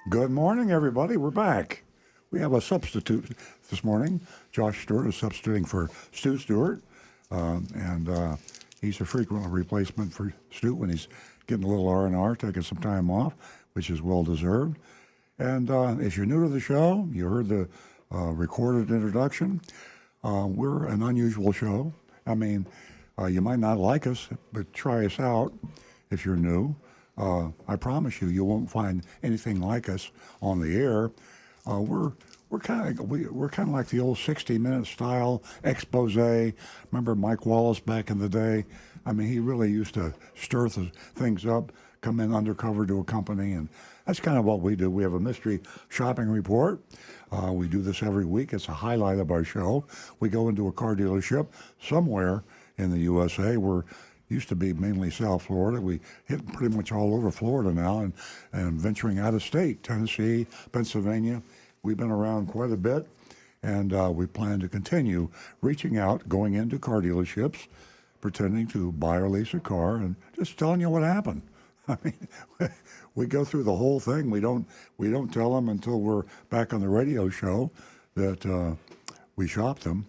Good morning, everybody. We're back. We have a substitute this morning. Josh Stewart is substituting for Stu Stewart, and he's a frequent replacement for Stu when he's getting a little R&R, taking some time off, which is well deserved. And if you're new to the show, you heard the recorded introduction. We're an unusual show. I mean, you might not like us, but try us out if you're new. I promise you, you won't find anything like us on the air. We're kind of like the old 60-minute style expose. Remember Mike Wallace back in the day? I mean, he really used to stir things up, come in undercover to a company, and that's kind of what we do. We have a mystery shopping report. We do this every week. It's a highlight of our show. We go into a car dealership somewhere in the USA. We're used to be mainly South Florida. We hit pretty much all over Florida now and venturing out of state, Tennessee, Pennsylvania. We've been around quite a bit, and we plan to continue reaching out, going into car dealerships, pretending to buy or lease a car, and just telling you what happened. I mean, we go through the whole thing. We don't tell them until we're back on the radio show that we shopped them,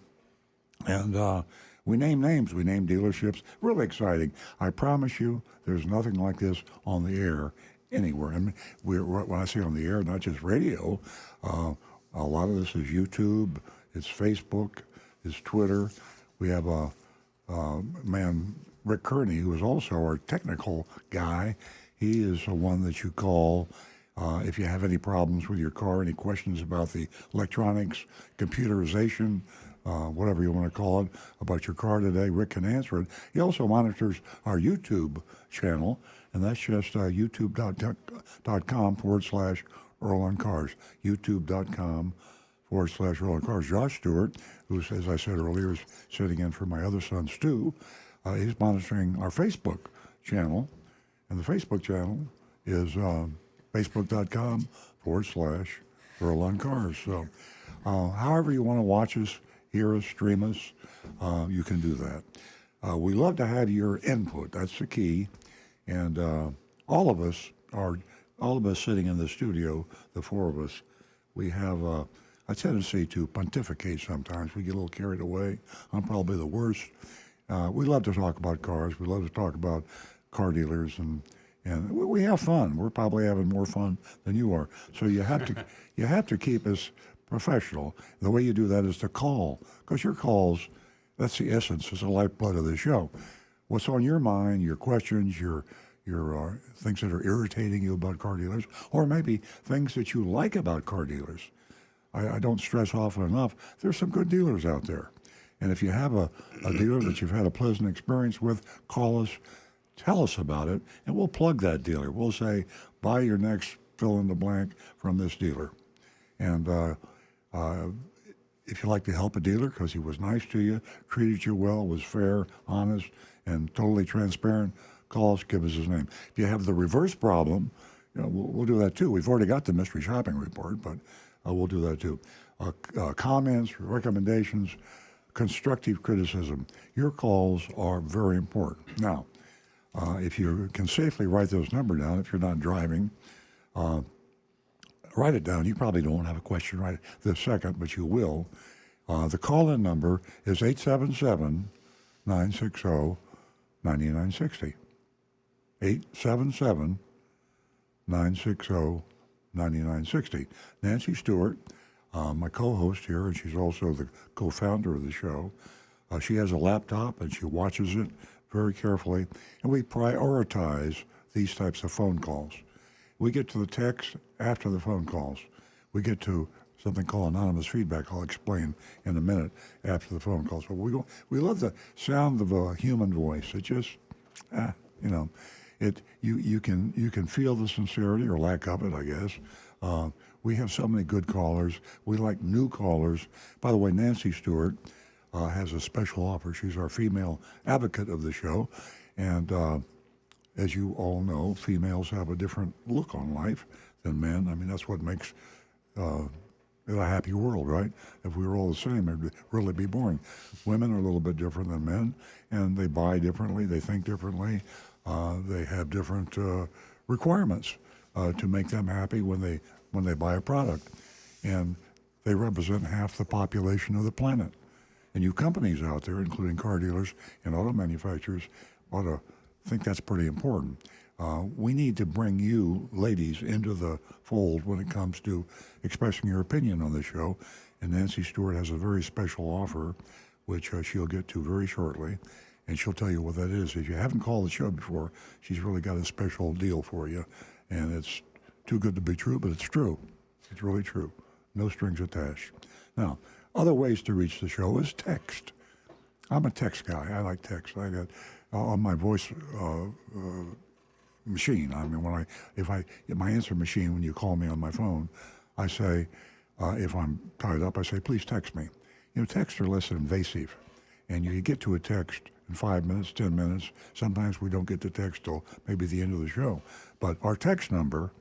and we name names. We name dealerships. Really exciting. I promise you, there's nothing like this on the air anywhere. I mean, when I say on the air, not just radio. A lot of this is YouTube. It's Facebook. It's Twitter. We have a man, Rick Kearney, who is also our technical guy. He is the one that you call if you have any problems with your car, any questions about the electronics, computerization, whatever you want to call it, about your car today. Rick can answer it. He also monitors our YouTube channel, and that's just youtube.com/Earl on Cars. youtube.com/Earl on Cars. Josh Stewart, who, as I said earlier, is sitting in for my other son, Stu. He's monitoring our Facebook channel, and the Facebook channel is facebook.com/Earl on Cars. So, however you want to watch us, hear us, stream us, you can do that. We love to have your input. That's the key. And all of us sitting in the studio, the four of us, we have a tendency to pontificate sometimes. We get a little carried away. I'm probably the worst. We love to talk about cars. We love to talk about car dealers, and we have fun. We're probably having more fun than you are. So you have to keep us professional. The way you do that is to call, because your calls, that's the essence, it's the lifeblood of the show. What's on your mind, your questions, your things that are irritating you about car dealers, or maybe things that you like about car dealers. I don't stress often enough, there's some good dealers out there. And if you have a dealer that you've had a pleasant experience with, call us, tell us about it, and we'll plug that dealer. We'll say, buy your next fill in the blank from this dealer. And if you like to help a dealer because he was nice to you, treated you well, was fair, honest, and totally transparent, call us, give us his name. If you have the reverse problem, we'll do that too. We've already got the mystery shopping report, but we'll do that too. Comments, recommendations, constructive criticism. Your calls are very important. Now, if you can safely write those numbers down, if you're not driving, write it down. You probably don't have a question right this second, but you will. The call-in number is 877-960-9960. 877-960-9960. Nancy Stewart, my co-host here, and she's also the co-founder of the show. She has a laptop, and she watches it very carefully, and we prioritize these types of phone calls. We get to the text after the phone calls. We get to something called anonymous feedback. I'll explain in a minute after the phone calls. But we love the sound of a human voice. It just, you can feel the sincerity or lack of it, I guess. We have so many good callers. We like new callers. By the way, Nancy Stewart has a special offer. She's our female advocate of the show, and as you all know, females have a different look on life than men. I mean, that's what makes it a happy world, right? If we were all the same, it'd really be boring. Women are a little bit different than men, and they buy differently, they think differently, they have different requirements to make them happy when they when they buy a product. And they represent half the population of the planet. And you companies out there, including car dealers and auto manufacturers, ought to think that's pretty important. We need to bring you, ladies, into the fold when it comes to expressing your opinion on the show. And Nancy Stewart has a very special offer, which she'll get to very shortly. And she'll tell you what that is. If you haven't called the show before, she's really got a special deal for you. And it's too good to be true, but it's true. It's really true. No strings attached. Now, other ways to reach the show is text. I'm a text guy. I like text. I got on my voice machine. I mean, if my answer machine, when you call me on my phone, I say, if I'm tied up, I say, please text me. You know, texts are less invasive, and you get to a text in 5 minutes, 10 minutes. Sometimes we don't get to text till maybe the end of the show. But our text number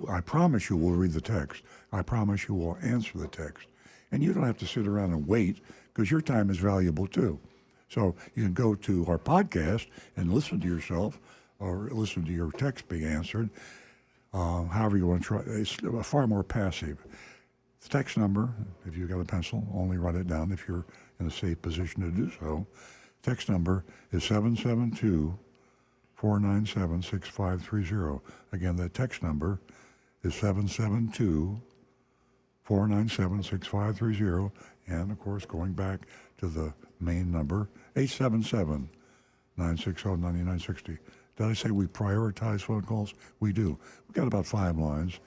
I promise you we'll read the text. I promise you we'll answer the text. And you don't have to sit around and wait, because your time is valuable too. So you can go to our podcast and listen to yourself or listen to your text being answered, however you want to try. It's far more passive. The text number, if you've got a pencil, only write it down if you're in a safe position to do so. Text number is 772-497-6530. Again, that text number is 772-497-6530. And, of course, going back to the main number, 877-960-9960. Did I say we prioritize phone calls? We do. We've got about 5 lines,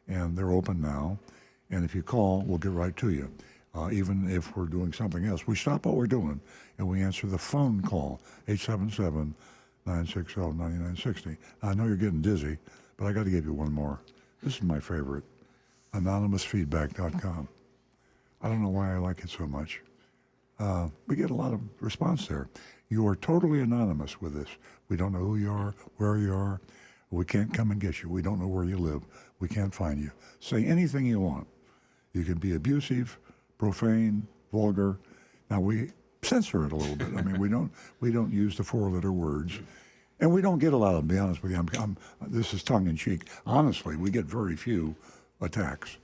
and they're open now. And if you call, we'll get right to you. Even if we're doing something else, we stop what we're doing, and we answer the phone call, 877-960-9960. I know you're getting dizzy, but I got to give you one more. This is my favorite, anonymousfeedback.com. I don't know why I like it so much. We get a lot of response there. You are totally anonymous with this. We don't know who you are, where you are. We can't come and get you. We don't know where you live. We can't find you. Say anything you want. You can be abusive, profane, vulgar. Now we censor it a little bit. I mean, we don't use the 4-letter words, and we don't get a lot of them. To be honest with you, this is tongue in cheek. Honestly, we get very few attacks.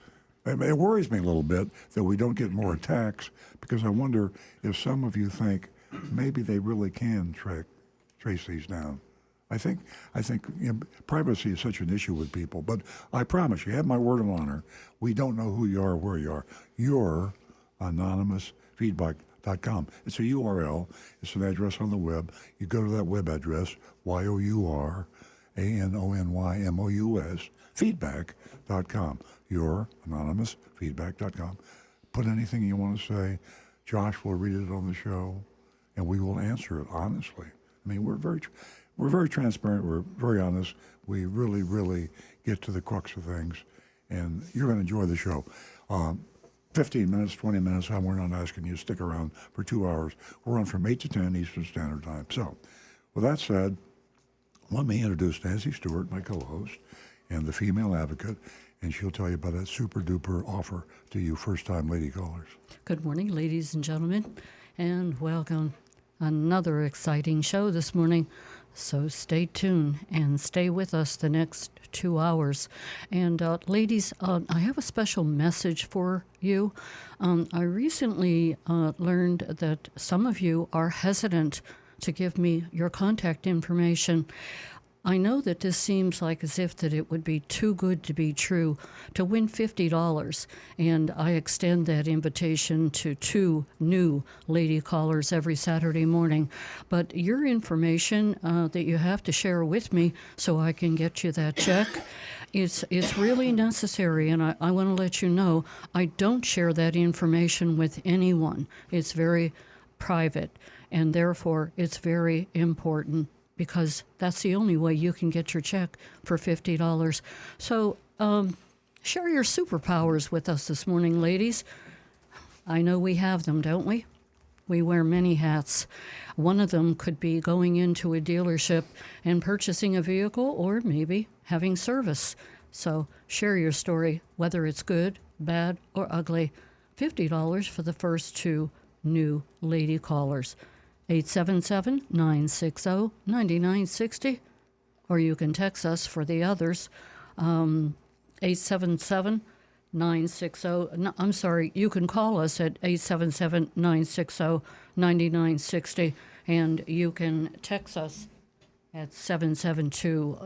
It worries me a little bit that we don't get more attacks, because I wonder if some of you think maybe they really can trace these down. I think privacy is such an issue with people, but I promise you, have my word of honor, we don't know who you are or where you are. You're anonymousfeedback.com. It's a URL. It's an address on the web. You go to that web address, YOURANONYMOUS, feedback.com. You're anonymousfeedback.com. Put anything you want to say. Josh will read it on the show, and we will answer it honestly. I mean, we're very transparent. We're very honest. We really, really get to the crux of things, and you're going to enjoy the show. 15 minutes, 20 minutes, we're not asking you to stick around for 2 hours. We're on from 8 to 10 Eastern Standard Time. So, with that said, let me introduce Nancy Stewart, my co-host, and the female advocate, and she'll tell you about that super-duper offer to you first-time lady callers. Good morning, ladies and gentlemen, and welcome. Another exciting show this morning, so stay tuned and stay with us the next 2 hours. And ladies, I have a special message for you. I recently learned that some of you are hesitant to give me your contact information. I know that this seems like as if that it would be too good to be true to win $50, and I extend that invitation to 2 new lady callers every Saturday morning. But your information that you have to share with me so I can get you that check, it's really necessary, and I want to let you know I don't share that information with anyone. It's very private, and therefore it's very important, because that's the only way you can get your check for $50. So share your superpowers with us this morning, ladies. I know we have them, don't we? We wear many hats. One of them could be going into a dealership and purchasing a vehicle, or maybe having service. So share your story, whether it's good, bad, or ugly. $50 for the first 2 new lady callers. 877-960-9960, or you can text us for the others, 877 960. I'm sorry, you can call us at 877 960 9960, and you can text us at 772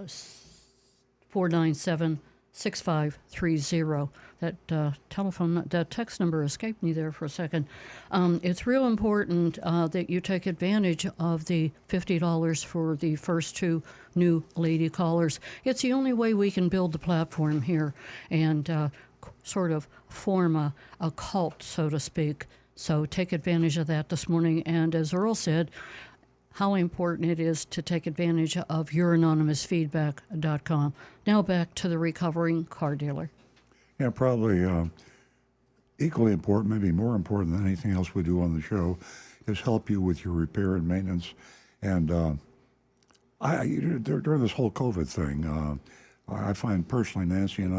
497 6530. That text number escaped me there for a second. It's real important that you take advantage of the $50 for the first two new lady callers. It's the only way we can build the platform here and sort of form a cult, so to speak. So take advantage of that this morning. And as Earl said, how important it is to take advantage of youranonymousfeedback.com. Now back to the recovering car dealer. Yeah, probably equally important, maybe more important than anything else we do on the show, is help you with your repair and maintenance. And during this whole COVID thing, I find personally, Nancy and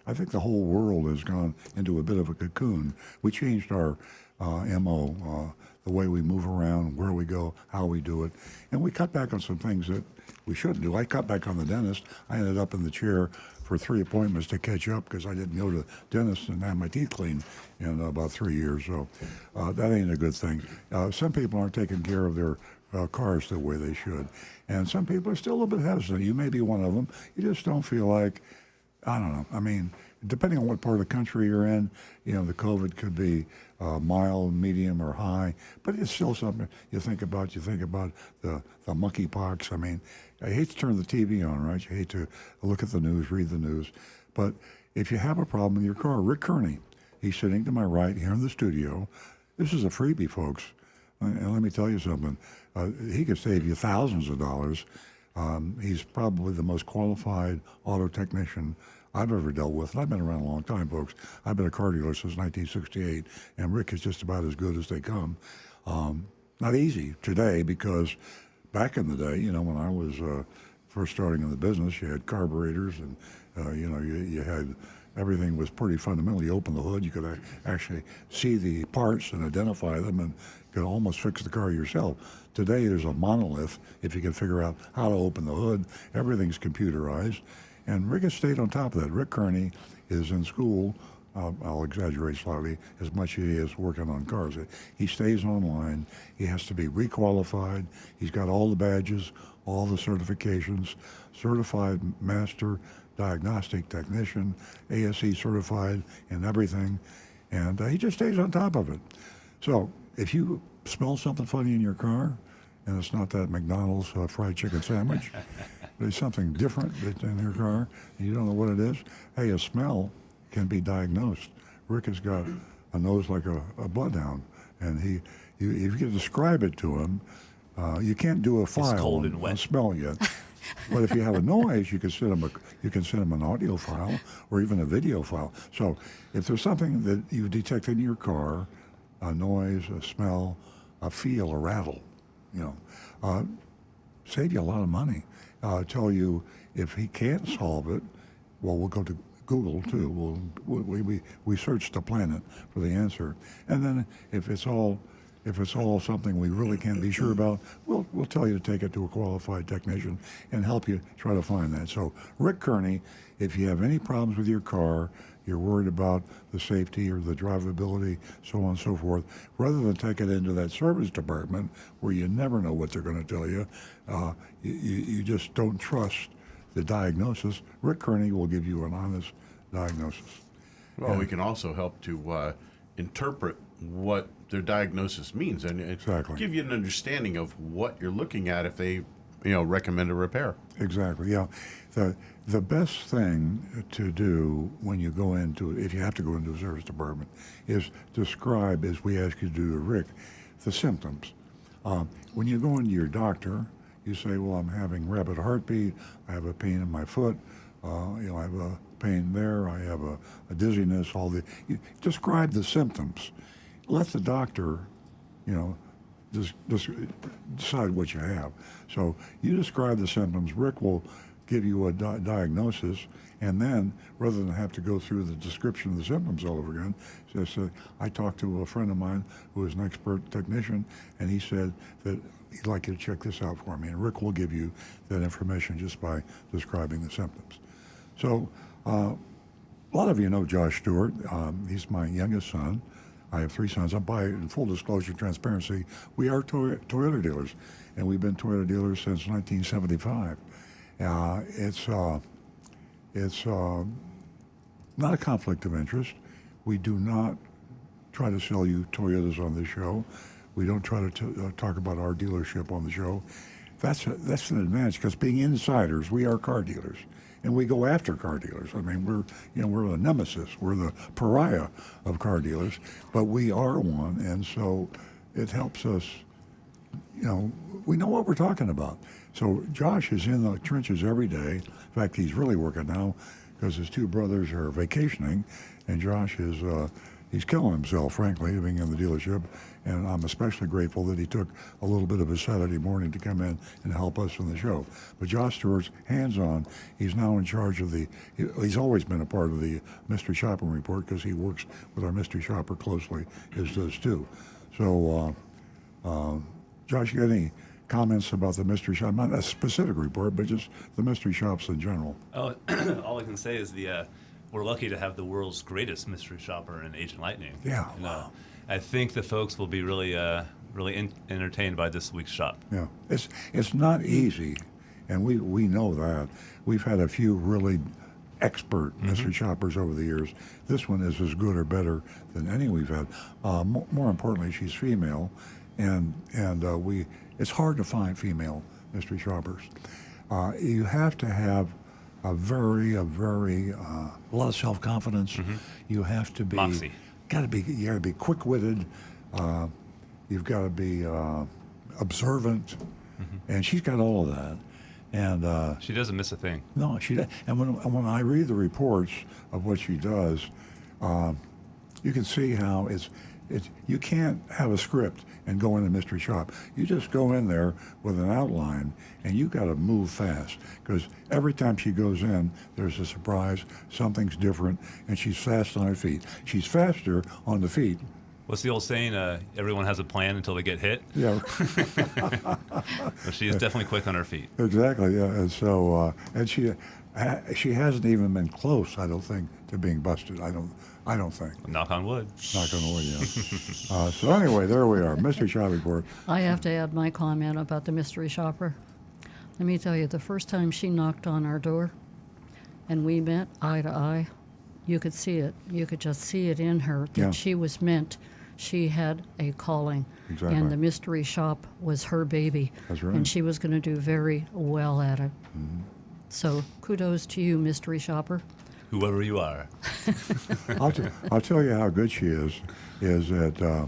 I think the whole world has gone into a bit of a cocoon. We changed our MO, the way we move around, where we go, how we do it. And we cut back on some things that we shouldn't do. I cut back on the dentist. I ended up in the chair for 3 appointments to catch up because I didn't go to the dentist and have my teeth cleaned in about 3 years. So that ain't a good thing. Some people aren't taking care of their cars the way they should. And some people are still a little bit hesitant. You may be one of them. You just don't feel like, I don't know. I mean, depending on what part of the country you're in, the COVID could be mild, medium, or high, but it's still something you think about. You think about the monkeypox. I mean, I hate to turn the TV on, right? You hate to look at the news, read the news. But if you have a problem with your car, Rick Kearney, he's sitting to my right here in the studio. This is a freebie, folks. And let me tell you something. He could save you thousands of dollars. He's probably the most qualified auto technician I've ever dealt with. And I've been around a long time, folks. I've been a car dealer since 1968, and Rick is just about as good as they come. Not easy today because back in the day, when I was first starting in the business, you had carburetors and, you had everything was pretty fundamental. You open the hood, you could actually see the parts and identify them and could almost fix the car yourself. Today, there's a monolith. If you can figure out how to open the hood, everything's computerized. And Rick has stayed on top of that. Rick Kearney is in school, I'll exaggerate slightly, as much as he is working on cars. He stays online. He has to be requalified. He's got all the badges, all the certifications, certified master diagnostic technician, ASE certified and everything. And he just stays on top of it. So if you smell something funny in your car, and it's not that McDonald's fried chicken sandwich, there's something different that's in your car, and you don't know what it is, hey, a smell can be diagnosed. Rick has got a nose like a bloodhound, and if you can describe it to him, you can't do a file on smell yet. But if you have a noise, you can send him an audio file or even a video file. So if there's something that you detect in your car, a noise, a smell, a feel, a rattle, save you a lot of money. Tell you if he can't solve it, well, we'll go to Google too. We search the planet for the answer, and then if it's all something we really can't be sure about, we'll tell you to take it to a qualified technician and help you try to find that. So Rick Kearney, if you have any problems with your car, you're worried about the safety or the drivability, so on and so forth, rather than take it into that service department where you never know what they're going to tell you, you just don't trust the diagnosis, Rick Kearney will give you an honest diagnosis. Well, we can also help to interpret what their diagnosis means and Exactly. give you an understanding of what you're looking at if they recommend a repair. Exactly, yeah. The best thing to do when you go into, if you have to go into a service department, is describe, as we ask you to do to Rick, the symptoms. When you go into your doctor, you say, well, I'm having rapid heartbeat, I have a pain in my foot, I have a pain there, I have a dizziness, you describe the symptoms. Let the doctor, just decide what you have. So you describe the symptoms. Rick will give you a diagnosis, and then rather than have to go through the description of the symptoms all over again, I talked to a friend of mine who is an expert technician, and he said that he'd like you to check this out for me. And Rick will give you that information just by describing the symptoms. So A lot of you know Josh Stewart. He's my youngest son. I have three sons. In full disclosure, transparency, we are Toyota dealers, and we've been Toyota dealers since 1975. It's not a conflict of interest. We do not try to sell you Toyotas on this show. We don't try to talk about our dealership on the show. That's an advantage because being insiders, we are car dealers, and we go after car dealers. I mean, we're the nemesis, we're the pariah of car dealers, but we are one, and so it helps us. We know what we're talking about. So Josh is in the trenches every day. In fact, he's really working now because his two brothers are vacationing, and Josh is he's killing himself, frankly, being in the dealership. And I'm especially grateful that he took a little bit of his Saturday morning to come in and help us in the show. But Josh Stewart's hands-on. He's now in charge of he's always been a part of the Mystery Shopper Report because he works with our Mystery Shopper closely, as does Stu. So, Josh, you got any comments about the Mystery Shop? Not a specific report, but just the Mystery Shops in general. Oh, all I can say is we're lucky to have the world's greatest mystery shopper in Agent Lightning. Yeah. Wow. I think the folks will be really entertained by this week's shop. Yeah, it's not easy, and we know that. We've had a few really expert mystery shoppers over the years. This one is as good or better than any we've had. More importantly, she's female, and it's hard to find female mystery shoppers. You have to have a lot of self-confidence. You have to be Moxie. You got to be quick-witted. You've got to be observant, and she's got all of that. And She doesn't miss a thing. no, she does. And when I read the reports of what she does, you can see how it's. You can't have a script and go in a mystery shop. You just go in there with an outline, and you got to move fast because every time she goes in, there's a surprise. Something's different, and she's fast on her feet. She's faster on the feet. What's the old saying? Everyone has a plan until they get hit. Yeah, But she is definitely quick on her feet. exactly. Yeah, and so and she hasn't even been close, I don't think, to being busted. I don't think. Knock on wood. Knock on wood, yeah. So anyway, there we are, Mystery Shop Report. I have to add my comment about the mystery shopper. Let me tell you, the first time she knocked on our door and we met eye to eye, you could see it. You could just see it in her that Yeah. she was meant. She had a calling. Exactly. And the mystery shop was her baby. That's right. And she was going to do very well at it. So kudos to you, mystery shopper. Whoever you are. I'll tell you how good she is that,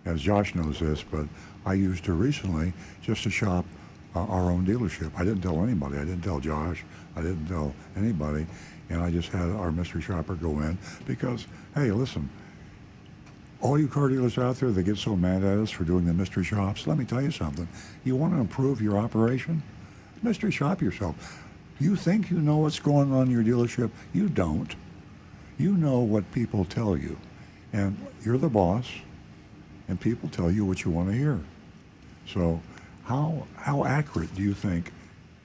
as Josh knows this, but I used her recently just to shop our own dealership. I didn't tell anybody. I didn't tell Josh. I didn't tell anybody. And I just had our mystery shopper go in because, hey, listen, all you car dealers out there that get so mad at us for doing the mystery shops, let me tell you something. You want to improve your operation? Mystery shop yourself. You think you know what's going on in your dealership? You don't. You know what people tell you. And you're the boss, and people tell you what you want to hear. So how accurate do you think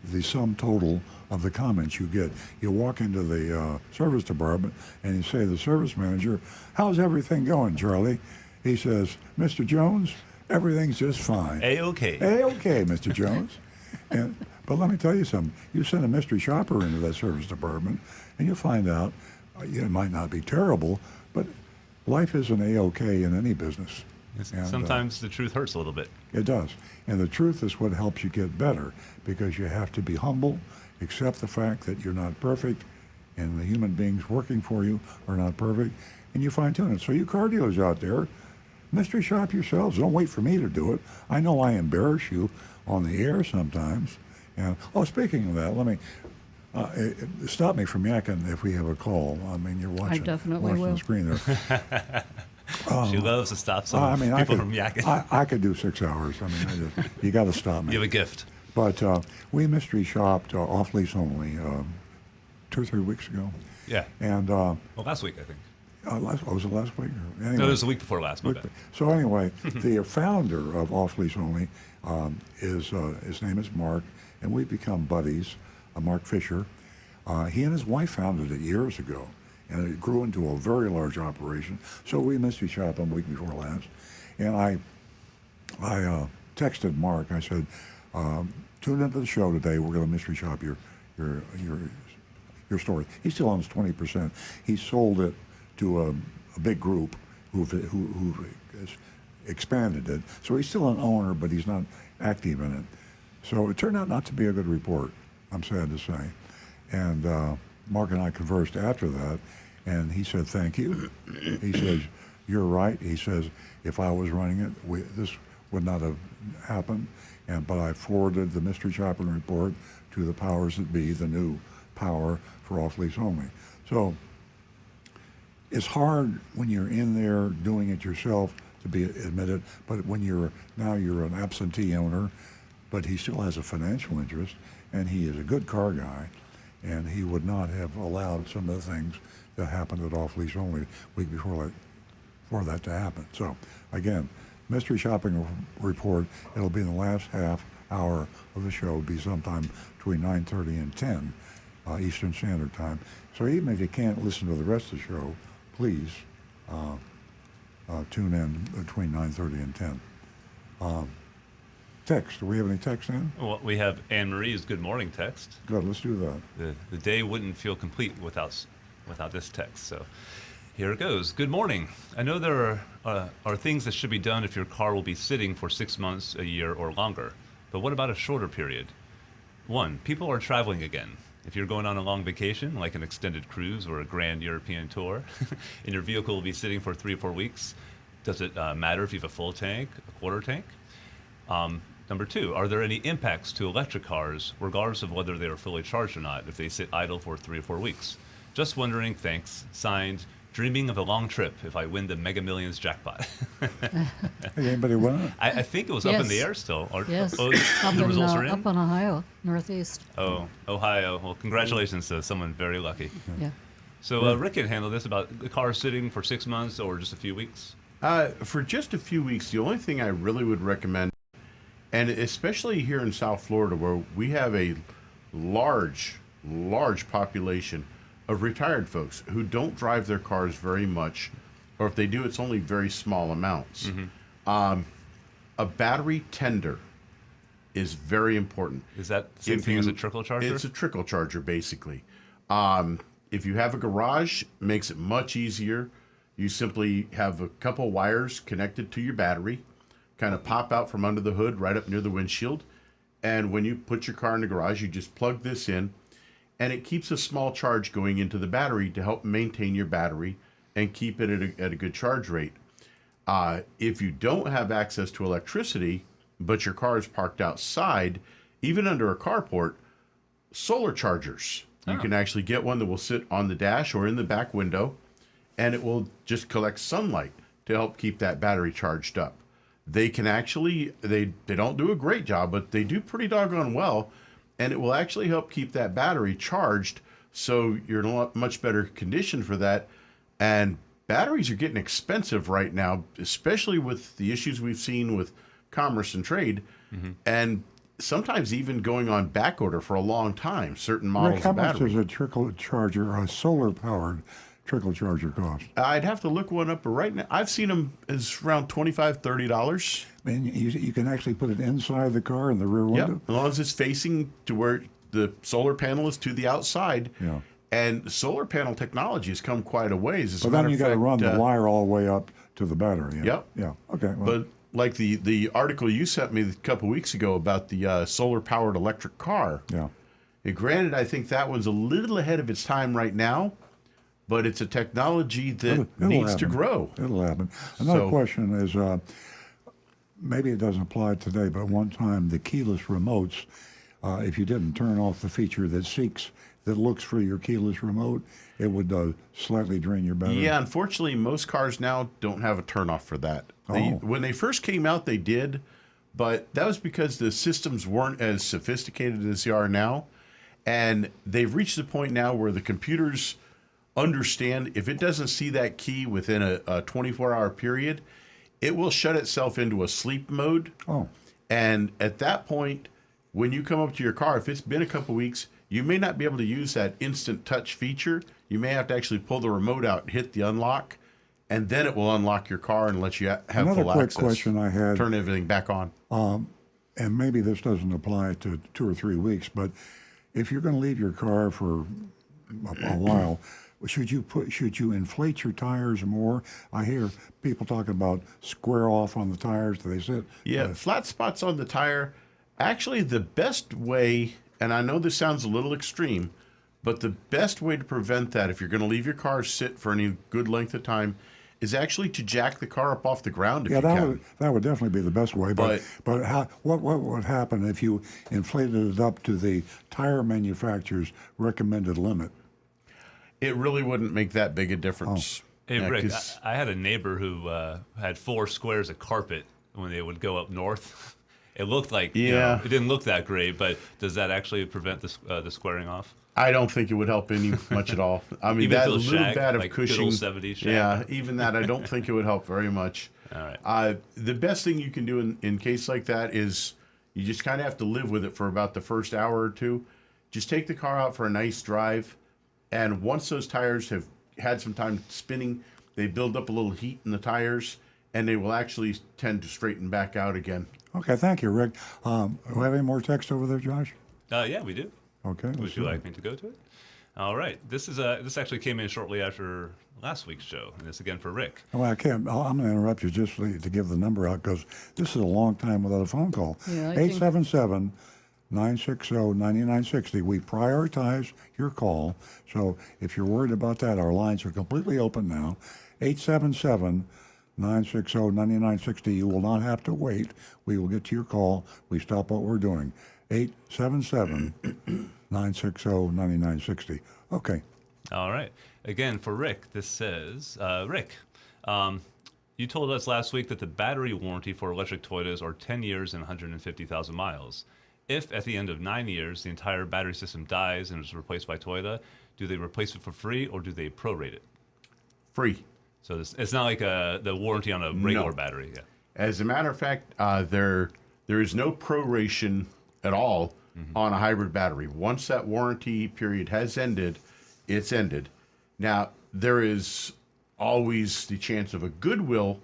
the sum total of the comments you get? You walk into the service department, and you say to the service manager, "How's everything going, Charlie?" He says, "Mr. Jones, everything's just fine." A-okay. A-okay, Mr. Jones. But let me tell you something. You send a mystery shopper into that service department, and you'll find out it might not be terrible, but life isn't A-okay in any business. And, Sometimes the truth hurts a little bit. it does. And the truth is what helps you get better because you have to be humble, accept the fact that you're not perfect, and the human beings working for you are not perfect, and you fine-tune it. So you car dealers out there, mystery shop yourselves. Don't wait for me to do it. I know I embarrass you on the air sometimes. And speaking of that, let me stop me from yakking if we have a call. I mean, you're watching, definitely watching will. the screen there. She loves to stop some people from yakking. I could do 6 hours. I mean, you got to stop me. You have a gift. But we mystery shopped off lease only 2 or 3 weeks ago. Yeah. And Well, last week, I think. was it last week? Anyway, No, it was the week before last. My bad. So anyway, the founder of Off Lease Only his name is Mark, and we've become buddies. Mark Fisher. He and his wife founded it years ago, and it grew into a very large operation. So we mystery shopped him week before last, and I texted Mark. I said, "Tune into the show today. We're going to mystery shop your story." He still owns 20%. He sold it to a big group who has expanded it. So he's still an owner, but he's not active in it. So it turned out not to be a good report, I'm sad to say. And Mark and I conversed after that, and he said, "Thank you." He says, "You're right." He says, "If I was running it, this would not have happened." But I forwarded the mystery shopping report to the powers that be, the new power for off-lease only. So it's hard when you're in there doing it yourself to be admitted, but when you're an absentee owner, but he still has a financial interest, and he is a good car guy, and he would not have allowed some of the things that happened at off-lease only week before for that to happen. So again, mystery shopping report, it'll be in the last half hour of the show. It'll be sometime between 9:30 and 10 Eastern Standard Time. So even if you can't listen to the rest of the show, please tune in between 9:30 and 10. Text. Do we have any text in? Well, we have Anne Marie's good morning text. Good. Let's do that. The day wouldn't feel complete without this text. So here it goes. Good morning. I know there are things that should be done if your car will be sitting for 6 months, a year, or longer. But what about a shorter period? 1, people are traveling again. If you're going on a long vacation, like an extended cruise or a grand European tour, and your vehicle will be sitting for 3 or 4 weeks, does it matter if you have a full tank, a quarter tank? Number 2, are there any impacts to electric cars, regardless of whether they are fully charged or not, if they sit idle for 3 or 4 weeks? Just wondering, thanks. Signed, dreaming of a long trip if I win the Mega Millions jackpot. Hey, anybody win it? I think it was up in the Yes. air still. Yes, The results are in? up in Ohio, Northeast. Oh, Ohio. Well, congratulations to someone very lucky. Yeah. So Rick can handle this about the car sitting for 6 months or just a few weeks. For just a few weeks, the only thing I really would recommend, and especially here in South Florida, where we have a large population of retired folks who don't drive their cars very much, or if they do, it's only very small amounts. A battery tender is very important. Is that the same thing as a trickle charger? It's a trickle charger, basically. If you have a garage, it makes it much easier. You simply have a couple wires connected to your battery, kind of pop out from under the hood right up near the windshield. And when you put your car in the garage, you just plug this in, and it keeps a small charge going into the battery to help maintain your battery and keep it at a good charge rate. If you don't have access to electricity, but your car is parked outside, even under a carport, solar chargers. You can actually get one that will sit on the dash or in the back window, and it will just collect sunlight to help keep that battery charged up. They can actually, they don't do a great job, but they do pretty doggone well, and it will actually help keep that battery charged so you're in a much better condition for that. And batteries are getting expensive right now, especially with the issues we've seen with commerce and trade, and sometimes even going on back order for a long time, certain models Rick, how of much battery. does a trickle charger, a solar-powered trickle charger cost? I'd have to look one up, but right now I've seen them as around $25, $30. I mean, you can actually put it inside the car in the rear Yep, window? as long as it's facing to where the solar panel is to the outside. Yeah. And solar panel technology has come quite a ways. As a But then matter you of got to fact, run the wire all the way up to the battery. Yeah. Yep. Yeah. Okay. Well, But like the article you sent me a couple weeks ago about the solar-powered electric car. yeah. Granted, I think that one's a little ahead of its time right now, but it's a technology that It'll needs to happen. grow. It'll happen. Another So- question is, maybe it doesn't apply today, but one time the keyless remotes, if you didn't turn off the feature that looks for your keyless remote, it would slightly drain your battery. Yeah, unfortunately, most cars now don't have a turnoff for that. When they first came out, they did, but that was because the systems weren't as sophisticated as they are now. And they've reached the point now where the computers understand if it doesn't see that key within a 24-hour period, it will shut itself into a sleep mode. Oh. And at that point, when you come up to your car, if it's been a couple weeks, you may not be able to use that instant touch feature. you may have to actually pull the remote out, hit the unlock, and then it will unlock your car and let you have Another full quick access. question I had, Turn everything back on. and maybe this doesn't apply to 2 or 3 weeks, but if you're going to leave your car for a while, should you inflate your tires more? I hear people talking about square off on the tires. Do they sit? Yeah, flat spots on the tire. Actually, the best way, and I know this sounds a little extreme, but the best way to prevent that, if you're going to leave your car sit for any good length of time, is actually to jack the car up off the ground if Yeah, you can. that would definitely be the best way. But what would happen if you inflated it up to the tire manufacturer's recommended limit? It really wouldn't make that big a difference. Hey, Yeah, Rick, 'cause- I had a neighbor who had 4 squares of carpet when they would go up north. It looked like, Yeah. it didn't look that great, but does that actually prevent the squaring off? I don't think it would help any much at all. I mean, Even that if it was little shag, bit of like good cushion. old 70s shag? Yeah, even that, I don't think it would help very much. All right. The best thing you can do in case like that is you just kind of have to live with it for about the first hour or two. Just take the car out for a nice drive, and once those tires have had some time spinning, they build up a little heat in the tires, and they will actually tend to straighten back out again. Okay, thank you, Rick. Do we have any more text over there, Josh? Yeah, we do. Okay. let's Would you do it. like me to go to it? All right. This actually came in shortly after last week's show, and this again for Rick. Well, I can't. I'm going to interrupt you just to give the number out because this is a long time without a phone call. Yeah, I think- 877-960-9960. We prioritize your call. So if you're worried about that, our lines are completely open now. 877-960-9960. You will not have to wait. We will get to your call. We stop what we're doing. 877-960-9960. Okay. All right. Again, for Rick, this says, Rick, you told us last week that the battery warranty for electric Toyotas are 10 years and 150,000 miles. If at the end of 9 years the entire battery system dies and is replaced by Toyota, do they replace it for free or do they prorate it? Free. So it's not like the warranty on a regular No. battery. Yeah. As a matter of fact, there is no proration at all on a hybrid battery. Once that warranty period has ended, it's ended. Now, there is always the chance of a goodwill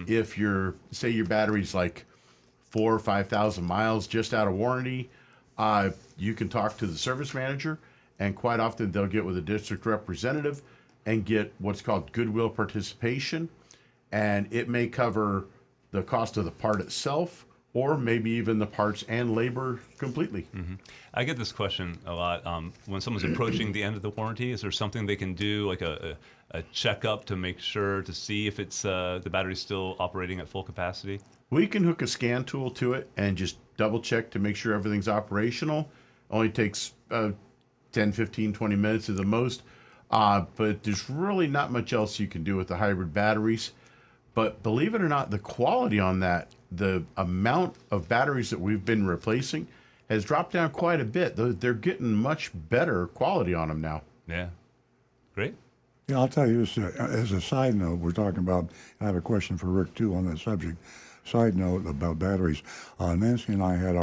if your battery's like 4,000 or 5,000 miles just out of warranty. You can talk to the service manager, and quite often they'll get with a district representative and get what's called goodwill participation, and it may cover the cost of the part itself, or maybe even the parts and labor completely. I get this question a lot. When someone's approaching the end of the warranty, is there something they can do, like a checkup to make sure to see if it's the battery's still operating at full capacity? We can hook a scan tool to it and just double check to make sure everything's operational. Only takes 10, 15, 20 minutes at the most. But there's really not much else you can do with the hybrid batteries. But believe it or not, the quality on that, the amount of batteries that we've been replacing has dropped down quite a bit. They're getting much better quality on them now. Yeah. Great. Yeah, I'll tell you this as a side note. We're talking about. I have a question for Rick too on that subject. Side note about batteries. Nancy and I had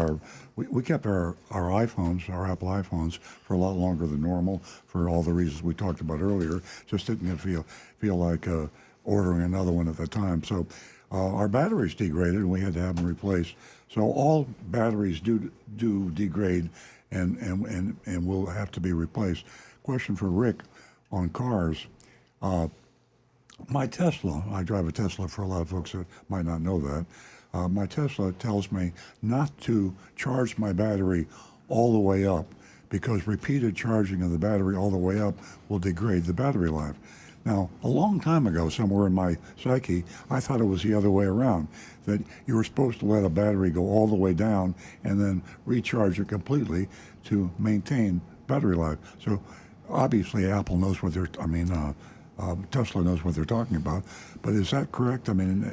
we kept our iPhones, our Apple iPhones, for a lot longer than normal for all the reasons we talked about earlier. Just didn't feel like ordering another one at the time. So our batteries degraded, and we had to have them replaced. So all batteries do degrade, and will have to be replaced. Question for Rick on cars. My Tesla, I drive a Tesla for a lot of folks that might not know that. My Tesla tells me not to charge my battery all the way up because repeated charging of the battery all the way up will degrade the battery life. Now, a long time ago, somewhere in my psyche, I thought it was the other way around, that you were supposed to let a battery go all the way down and then recharge it completely to maintain battery life. So obviously Apple knows what Tesla knows what they're talking about. But is that correct? I mean,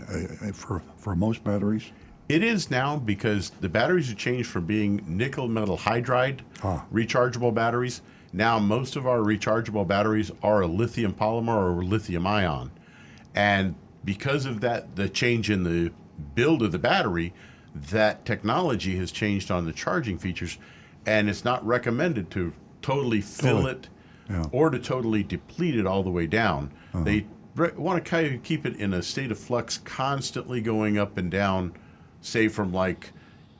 for most batteries? It is now, because the batteries have changed from being nickel metal hydride rechargeable batteries. Now most of our rechargeable batteries are a lithium polymer or lithium ion. And because of that, the change in the build of the battery, that technology has changed on the charging features, and it's not recommended to totally fill it Yeah. or to totally deplete it all the way down. They want to kind of keep it in a state of flux, constantly going up and down, say from like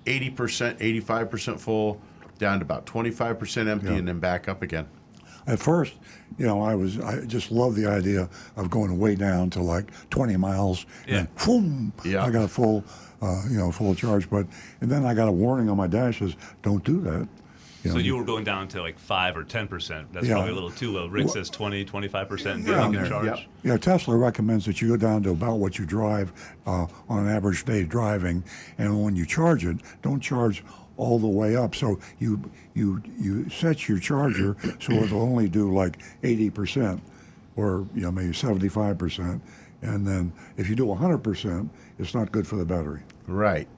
80%, 85% full, down to about 25% empty, Yeah. and then back up again. At first, I just loved the idea of going way down to like 20 miles, Yeah. and boom, Yeah. I got full charge. And then I got a warning on my dashes: don't do that. So you were going down to like 5 or 10%. That's Yeah. probably a little too low. Rick says 20, 25% Yeah. daily charge. Yep. Yeah, Tesla recommends that you go down to about what you drive on an average day driving, and when you charge it, don't charge all the way up. So you set your charger so it'll only do like 80%, or maybe 75%, and then if you do 100%, it's not good for the battery. Right.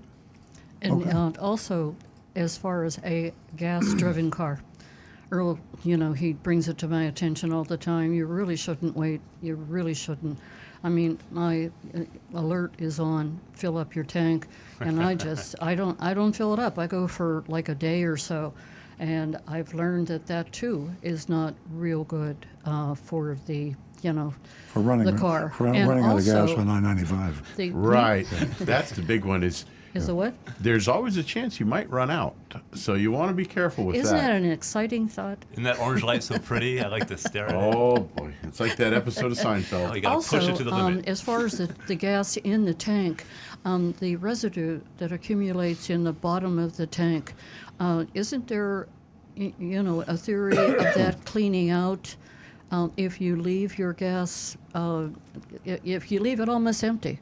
And Okay. also, as far as a gas-driven car, Earl, he brings it to my attention all the time. You really shouldn't wait. You really shouldn't. I mean, my alert is on, fill up your tank, and I don't fill it up. I go for like a day or so, and I've learned that too is not real good for the, For running the car. for And running out of gas also, on I-95. the, Right. That's the big one is Is the what? there's always a chance you might run out. So you want to be careful with Isn't that that. an exciting thought? Isn't that orange light so pretty? I like to stare at it. Oh, boy. It's like that episode of Oh, Seinfeld. you got to Also, push it to the limit. as far as the gas in the tank, the residue that accumulates in the bottom of the tank, isn't there, a theory of that cleaning out if you leave your gas, if you leave it almost empty?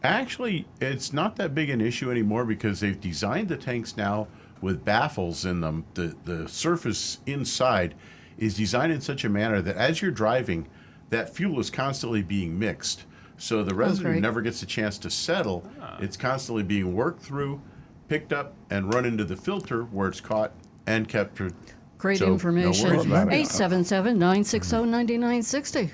Actually, it's not that big an issue anymore because they've designed the tanks now with baffles in them. The surface inside is designed in such a manner that as you're driving, that fuel is constantly being mixed. So the residue great. never gets a chance to settle. It's constantly being worked through, picked up, and run into the filter where it's caught and kept. Great So, no information. worries about it. 877-960-9960.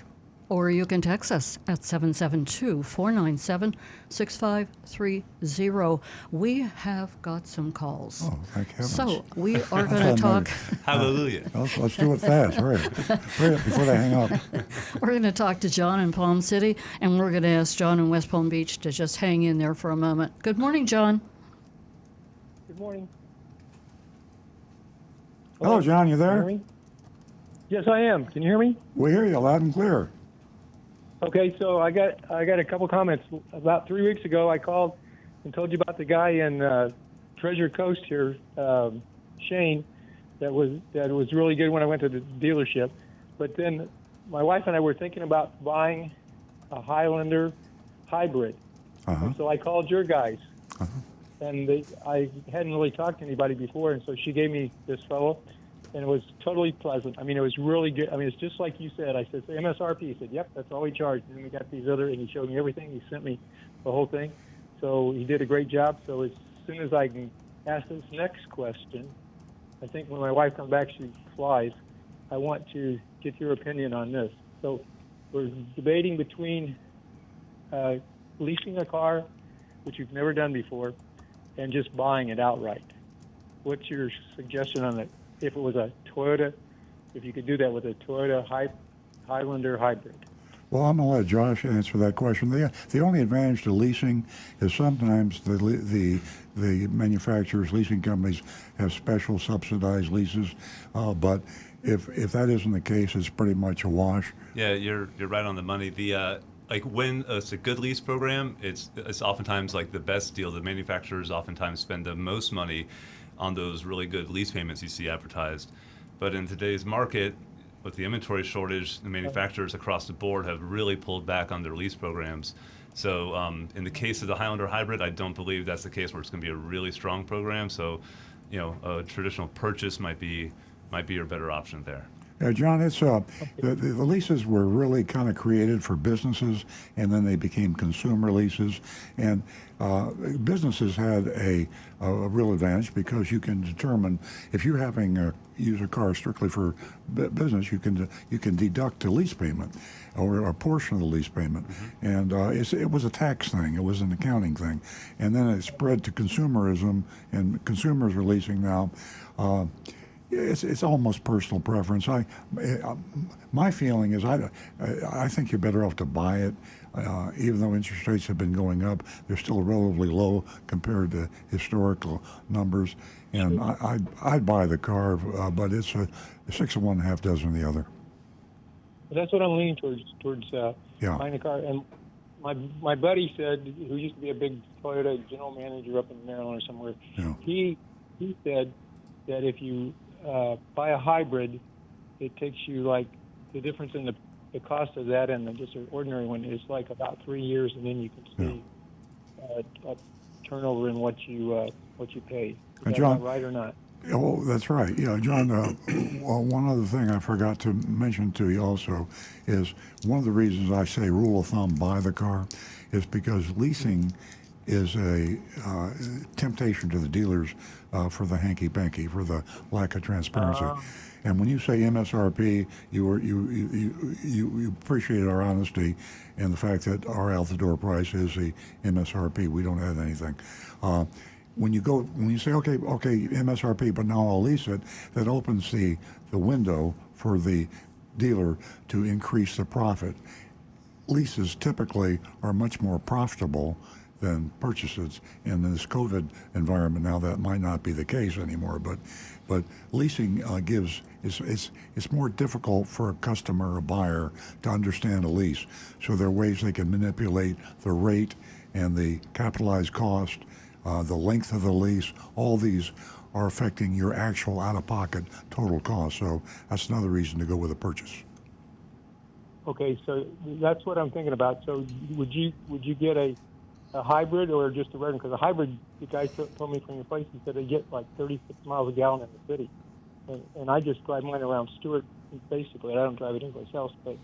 Or you can text us at 772-497-6530. We have got some calls. Oh, thank heavens. So we are That's going what to I talk. Hallelujah. Let's do it fast. Hurry up before they hang up. We're going to talk to John in Palm City, and we're going to ask John in West Palm Beach to just hang in there for a moment. Good morning, John. Good morning. Hello, John. You Can you hear there? me? Yes, I am. Can you hear me? We hear you loud and clear. Okay, so I got a couple comments. About 3 weeks ago, I called and told you about the guy in Treasure Coast here, Shane, that was really good when I went to the dealership. But then my wife and I were thinking about buying a Highlander hybrid. Uh-huh. And so I called your guys, and I hadn't really talked to anybody before, and so she gave me this fellow, and it was totally pleasant. I mean, it was really good. I mean, it's just like you said. I said, MSRP. He said, yep, that's all we charged. And then we got these other, and he showed me everything. He sent me the whole thing. So he did a great job. So as soon as I can ask this next question, I think when my wife comes back, she flies, I want to get your opinion on this. So we're debating between leasing a car, which you've never done before, and just buying it outright. What's your suggestion on it? If it was a Toyota, if you could do that with a Toyota Highlander hybrid. Well, I'm going to let Josh answer that question. The only advantage to leasing is sometimes the manufacturers, leasing companies, have special subsidized leases. But if that isn't the case, it's pretty much a wash. Yeah, you're right on the money. The like when it's a good lease program, it's oftentimes like the best deal. The manufacturers oftentimes spend the most money on those really good lease payments you see advertised. But in today's market, with the inventory shortage, the manufacturers across the board have really pulled back on their lease programs. So in the case of the Highlander Hybrid, I don't believe that's the case where it's going to be a really strong program. So, a traditional purchase might be your better option there. Yeah, John, it's the leases were really kind of created for businesses, and then they became consumer leases. And businesses had a real advantage because you can determine if you're having use a car strictly for business, you can deduct a lease payment or a portion of the lease payment, and it was a tax thing, it was an accounting thing, and then it spread to consumerism, and consumers are leasing now. It's almost personal preference. My feeling is I think you're better off to buy it, even though interest rates have been going up. They're still relatively low compared to historical numbers, and I'd buy the car, but it's a six of one, half dozen of the other. But that's what I'm leaning towards Yeah. buying a car. And my buddy said, who used to be a big Toyota general manager up in Maryland or somewhere, Yeah. he said that if you buy a hybrid, it takes you like the difference in the cost of that and just an ordinary one is like about 3 years, and then you can see a turnover in what you pay. Is that John, about right or not? Oh, that's right. Yeah, John, well, one other thing I forgot to mention to you also is one of the reasons I say rule of thumb, buy the car, is because leasing is a temptation to the dealers for the hanky-panky, for the lack of transparency. And when you say MSRP, you appreciate our honesty and the fact that our out-the-door price is the MSRP. We don't have anything. When you say okay MSRP, but now I'll lease it, that opens the window for the dealer to increase the profit. Leases typically are much more profitable than purchases in this COVID environment. Now that might not be the case anymore, but leasing it's more difficult for a customer or a buyer to understand a lease. So there are ways they can manipulate the rate and the capitalized cost. The length of the lease, all these are affecting your actual out-of-pocket total cost. So that's another reason to go with a purchase. Okay, so that's what I'm thinking about. So would you get a hybrid or just a regular? Because a hybrid, the guy told me from your place, he said they get like 36 miles a gallon in the city, and I just drive mine around Stewart basically. I don't drive it anyplace else, but.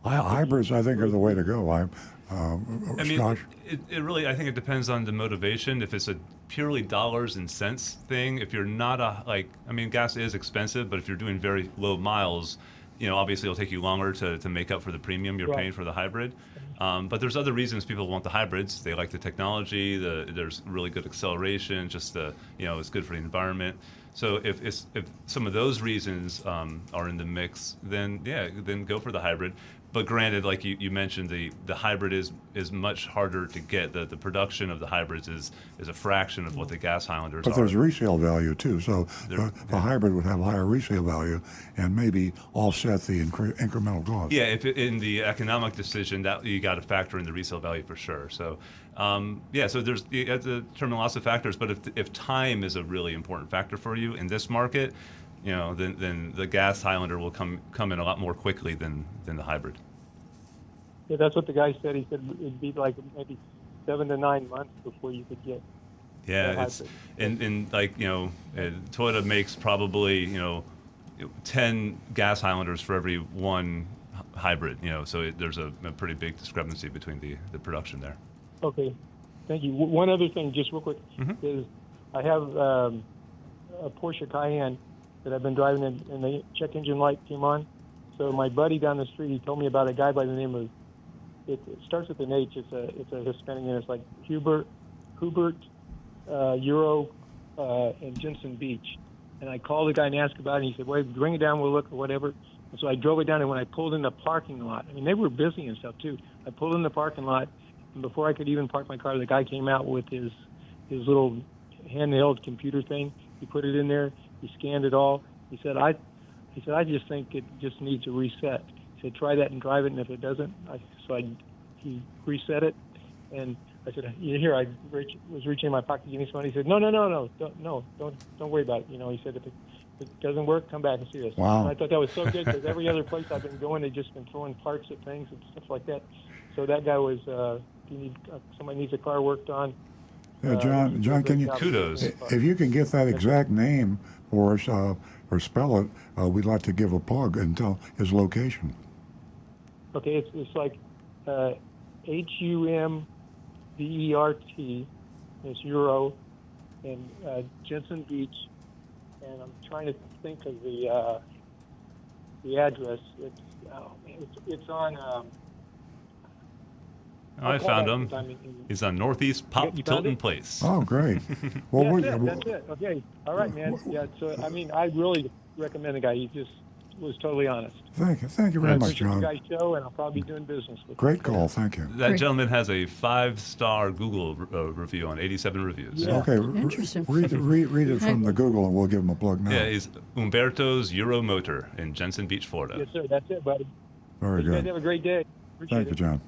Hybrids, I think, are the way to go. I mean, Scott? it really, I think it depends on the motivation. If it's a purely dollars and cents thing, if you're not gas is expensive, but if you're doing very low miles, obviously it'll take you longer to make up for the premium you're paying for the hybrid. But there's other reasons people want the hybrids. They like the technology. There's really good acceleration. Just it's good for the environment. So if some of those reasons are in the mix, then go for the hybrid. But granted, like you mentioned, the hybrid is much harder to get. The production of the hybrids is a fraction of what the gas Highlanders are. But there's resale value too, so the hybrid would have higher resale value and maybe offset the incremental cost. Yeah, if in the economic decision that you got to factor in the resale value for sure. So so there's you have to determine lots of factors. But if time is a really important factor for you in this market, then the gas Highlander will come in a lot more quickly than the hybrid. Yeah, that's what the guy said. He said it'd be like maybe 7 to 9 months before you could get. Yeah, it's and like Toyota makes probably 10 gas Highlanders for every one hybrid. So there's a pretty big discrepancy between the production there. Okay, thank you. One other thing, just real quick, is I have a Porsche Cayenne that I've been driving, and the check engine light came on. So my buddy down the street, he told me about a guy by the name of, it starts with an H. It's a Hispanic name. It's like Hubert, Euro, and Jensen Beach. And I called the guy and asked about it. And he said, "Well, bring it down. We'll look or whatever." And so I drove it down. And when I pulled in the parking lot, I mean, they were busy and stuff too. I pulled in the parking lot, and before I could even park my car, the guy came out with his little handheld computer thing. He put it in there. He scanned it all. He said, I just think it just needs a reset. He said, try that and drive it, and if it doesn't, he reset it. And I said, here, I was reaching in my pocket to give me some money. He said, no, don't worry about it. He said, if it doesn't work, come back and see us. Wow. And I thought that was so good because every other place I've been going, they've just been throwing parts at things and stuff like that. So that guy was, somebody needs a car worked on. Yeah, John, can you kudos if you can get that exact name for us or spell it? We'd like to give a plug and tell his location. Okay, it's like HUMBERT. It's Euro, and Jensen Beach, and I'm trying to think of the address. It's on. I call found back him. sometime. He's on Northeast Pop You found Tilton it? Place. Oh, great. Well, That's it. Okay. All right, man. Yeah. So, I mean, I really recommend the guy. He just was totally honest. Thank you I very much, appreciate you John. guys' show, and I'll probably be doing business with you. Great call. Thank you. That Great. gentleman has a 5-star Google review on 87 reviews. Yeah. Okay, Interesting. read it from the Google, and we'll give him a plug now. Yeah, he's Umberto's Euromotor in Jensen Beach, Florida. Yes, sir. That's it, buddy. Very You guys good. have a great day. Appreciate Thank you, it. John.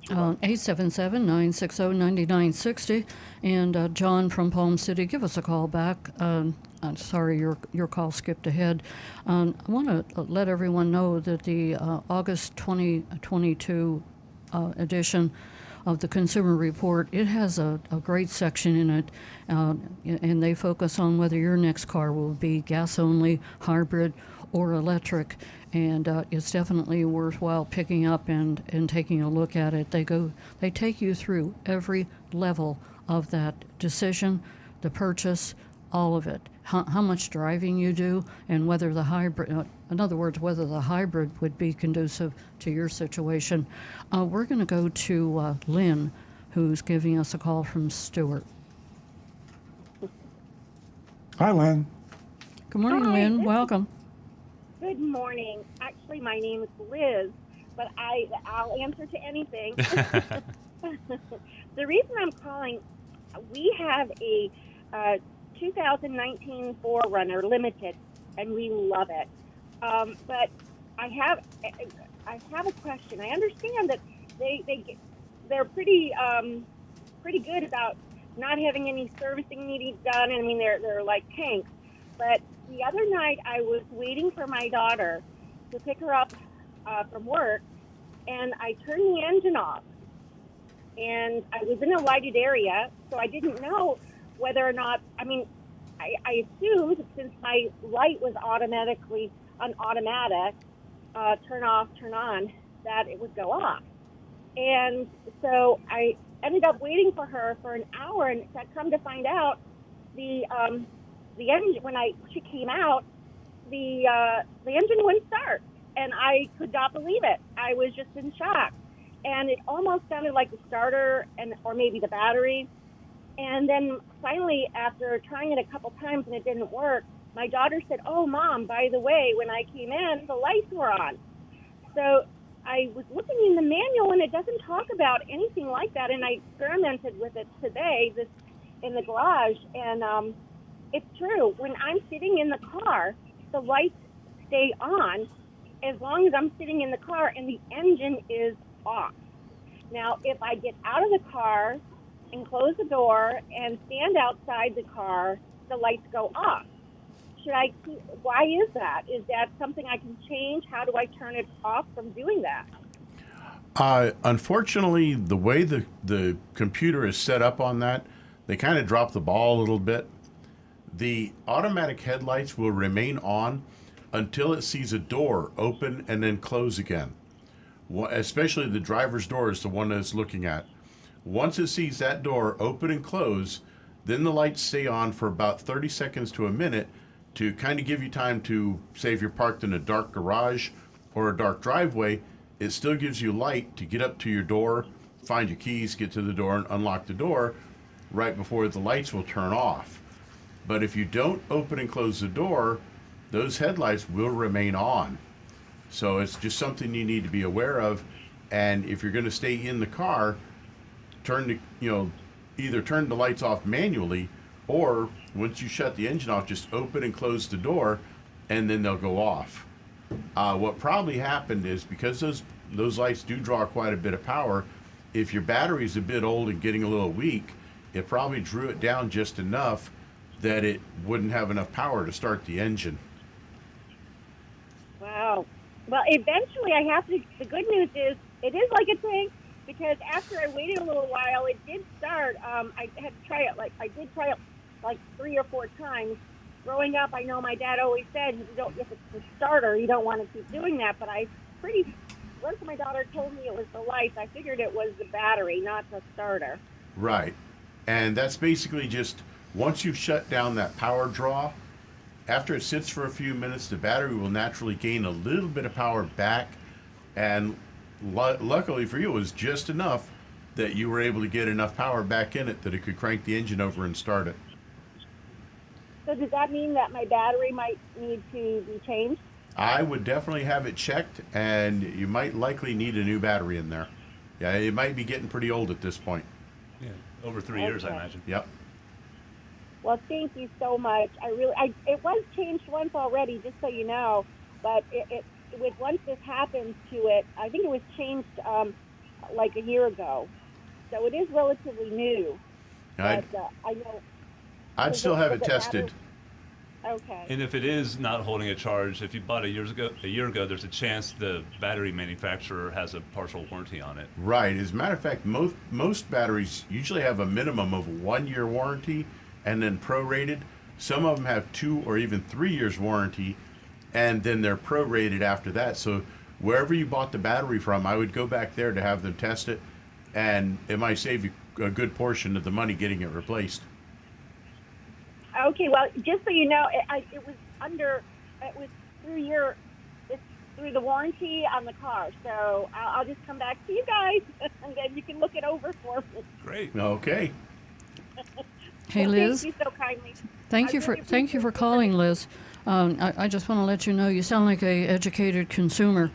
877-960-9960. And John from Palm City, give us a call back. I'm sorry your call skipped ahead. I want to let everyone know that the August 2022 edition of the Consumer Report, it has a great section in it, and they focus on whether your next car will be gas only, hybrid, or electric. And it's definitely worthwhile picking up and taking a look at it. They take you through every level of that decision, the purchase, all of it. How much driving you do, and whether the hybrid, in other words, whether the hybrid would be conducive to your situation. We're going to go to Lynn, who's giving us a call from Stewart. Hi, Lynn. Good morning, Hi, Lynn. this- Welcome. Good morning. Actually, my name is Liz, but I'll answer to anything. The reason I'm calling, we have a 2019 Forerunner Limited, and we love it. But I have a question. I understand that they're pretty good about not having any servicing needed done. I mean, they're like tanks. But the other night, I was waiting for my daughter to pick her up from work, and I turned the engine off. And I was in a lighted area, so I didn't know whether or not, I assumed since my light was automatically on automatic, turn off, turn on, that it would go off. And so I ended up waiting for her for an hour, and I come to find out the engine, when she came out, the engine wouldn't start, and I could not believe it. I was just in shock, and it almost sounded like the starter or maybe the battery. And then finally, after trying it a couple times and it didn't work, my daughter said, "Oh, Mom, by the way, when I came in, the lights were on." So I was looking in the manual, and it doesn't talk about anything like that. And I experimented with it today, in the garage, and it's true. When I'm sitting in the car, the lights stay on as long as I'm sitting in the car and the engine is off. Now, if I get out of the car and close the door and stand outside the car, the lights go off. Why is that? Is that something I can change? How do I turn it off from doing that? Unfortunately, the way the computer is set up on that, they kind of drop the ball a little bit. The automatic headlights will remain on until it sees a door open and then close again. Especially the driver's door is the one that it's looking at. Once it sees that door open and close, then the lights stay on for about 30 seconds to a minute to kind of give you time to, say if you're parked in a dark garage or a dark driveway, it still gives you light to get up to your door, find your keys, get to the door, and unlock the door right before the lights will turn off. But if you don't open and close the door, those headlights will remain on. So it's just something you need to be aware of. And if you're going to stay in the car, either turn the lights off manually, or once you shut the engine off, just open and close the door, and then they'll go off. What probably happened is because those lights do draw quite a bit of power, if your battery's a bit old and getting a little weak, it probably drew it down just enough that it wouldn't have enough power to start the engine. Wow. Well, eventually the good news is it is like a tank, because after I waited a little while, it did start. I had to try it. I did try it like 3 or 4 times. Growing up, I know my dad always said, if it's the starter, you don't want to keep doing that. But once my daughter told me it was the lights, I figured it was the battery, not the starter. Right. And that's basically just, once you've shut down that power draw, after it sits for a few minutes, the battery will naturally gain a little bit of power back. And luckily for you, it was just enough that you were able to get enough power back in it that it could crank the engine over and start it. So does that mean that my battery might need to be changed? I would definitely have it checked, and you might likely need a new battery in there. Yeah, it might be getting pretty old at this point. Yeah, over 3 years, I Okay. imagine. Yep. Well, thank you so much. It was changed once already, just so you know. But once this happens to it, I think it was changed like a year ago. So it is relatively new. I'd, But I know. I'd still have it does tested. matter? Okay. And if it is not holding a charge, if you bought a year ago, there's a chance the battery manufacturer has a partial warranty on it. Right. As a matter of fact, most batteries usually have a minimum of 1 year warranty and then prorated. Some of them have 2 or even 3 years warranty, and then they're prorated after that. So wherever you bought the battery from, I would go back there to have them test it, and it might save you a good portion of the money getting it replaced. Okay. Well, just so you know, it was through the warranty on the car. So I'll just come back to you guys, and then you can look it over for me. Great. Okay. Hey, Well, Liz. Thank you so kindly. Thank I you for really thank you for appreciate calling, Liz. I just want to let you know you sound like a educated consumer,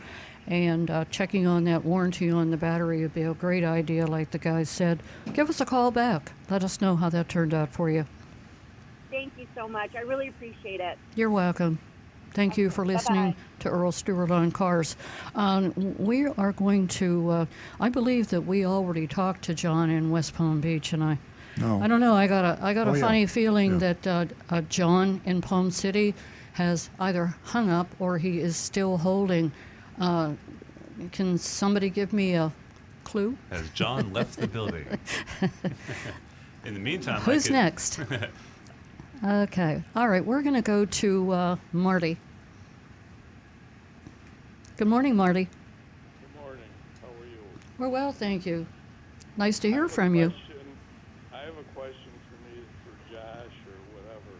and checking on that warranty on the battery would be a great idea. Like the guy said, give us a call back. Let us know how that turned out for you. Thank you so much. I really appreciate it. You're welcome. Thank you for listening to Earl Stewart on Cars. We are going to. I believe that we already talked to John in West Palm Beach, and I No. don't know. I got a Oh, yeah. funny feeling Yeah. that John in Palm City has either hung up or he is still holding. Can somebody give me a clue? As John left the building. In the meantime, Who's next? Okay. All right. We're going to go to Marty. Good morning, Marty. Good morning. How are you? We're well, thank you. Nice to I hear have a from you. I have a question for Josh or whatever.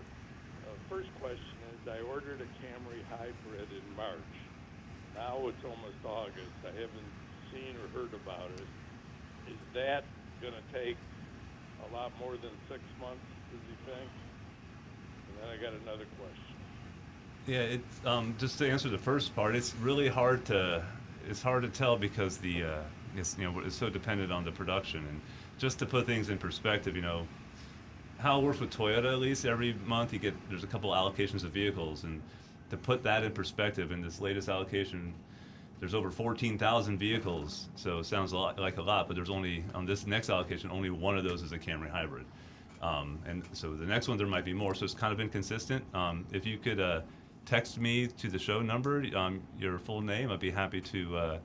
First question is, I ordered a Camry hybrid in March. Now it's almost August. I haven't seen or heard about it. Is that going to take a lot more than 6 months, does he think? And then I got another question. Yeah, it's just to answer the first part. It's really hard to tell because it's so dependent on the production. And just to put things in perspective, how it works with Toyota, at least every month there's a couple allocations of vehicles, and to put that in perspective, in this latest allocation, there's over 14,000 vehicles. So it sounds like a lot, but there's only on this next allocation, only one of those is a Camry hybrid. And so the next one there might be more. So it's kind of inconsistent. If you could text me to the show number, your full name, I'd be happy to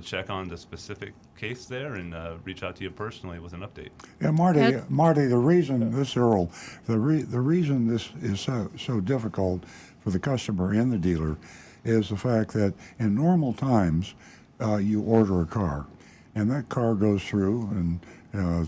check on the specific case there and reach out to you personally with an update. Yeah, Marty. Ed? Marty, the reason this Earl, the reason this is so difficult for the customer and the dealer, is the fact that in normal times, you order a car, and that car goes through and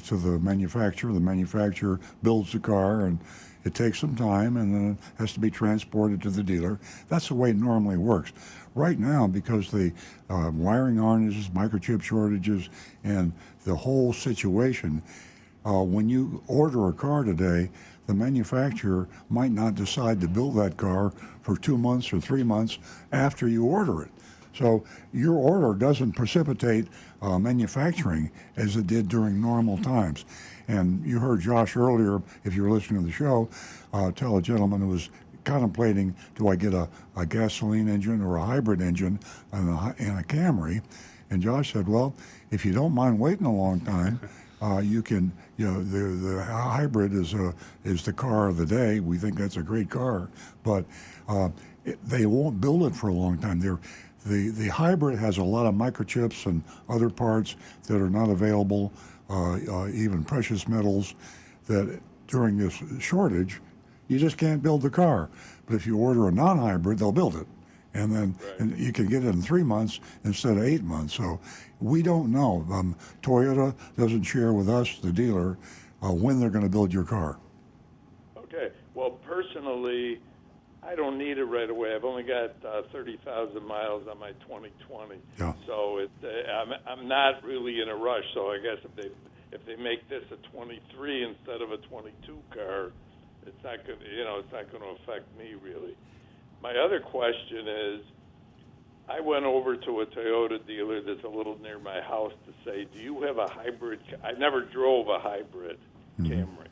to the manufacturer. The manufacturer builds the car, and it takes some time, and then it has to be transported to the dealer. That's the way it normally works. Right now, because the wiring harnesses, microchip shortages, and the whole situation, when you order a car today, the manufacturer might not decide to build that car for 2 months or 3 months after you order it. So your order doesn't precipitate manufacturing as it did during normal times. And you heard Josh earlier, if you were listening to the show, tell a gentleman who was contemplating, do I get a gasoline engine or a hybrid engine and a Camry? And Josh said, well, if you don't mind waiting a long time, you can, the hybrid is the car of the day. We think that's a great car, but they won't build it for a long time. The hybrid has a lot of microchips and other parts that are not available, even precious metals, that during this shortage, you just can't build the car. But if you order a non-hybrid, they'll build it. And then and you can get it in 3 months instead of 8 months. So we don't know. Toyota doesn't share with us, the dealer, when they're going to build your car. Okay. Well, personally, I I don't need it right away. I've only got 30,000 miles on my 2020, Yeah. so I'm not really in a rush. So I guess if they make this a 23 instead of a 22 car, it's not going to affect me really. My other question is, I went over to a Toyota dealer that's a little near my house to say, do you have a hybrid? I never drove a hybrid Camry.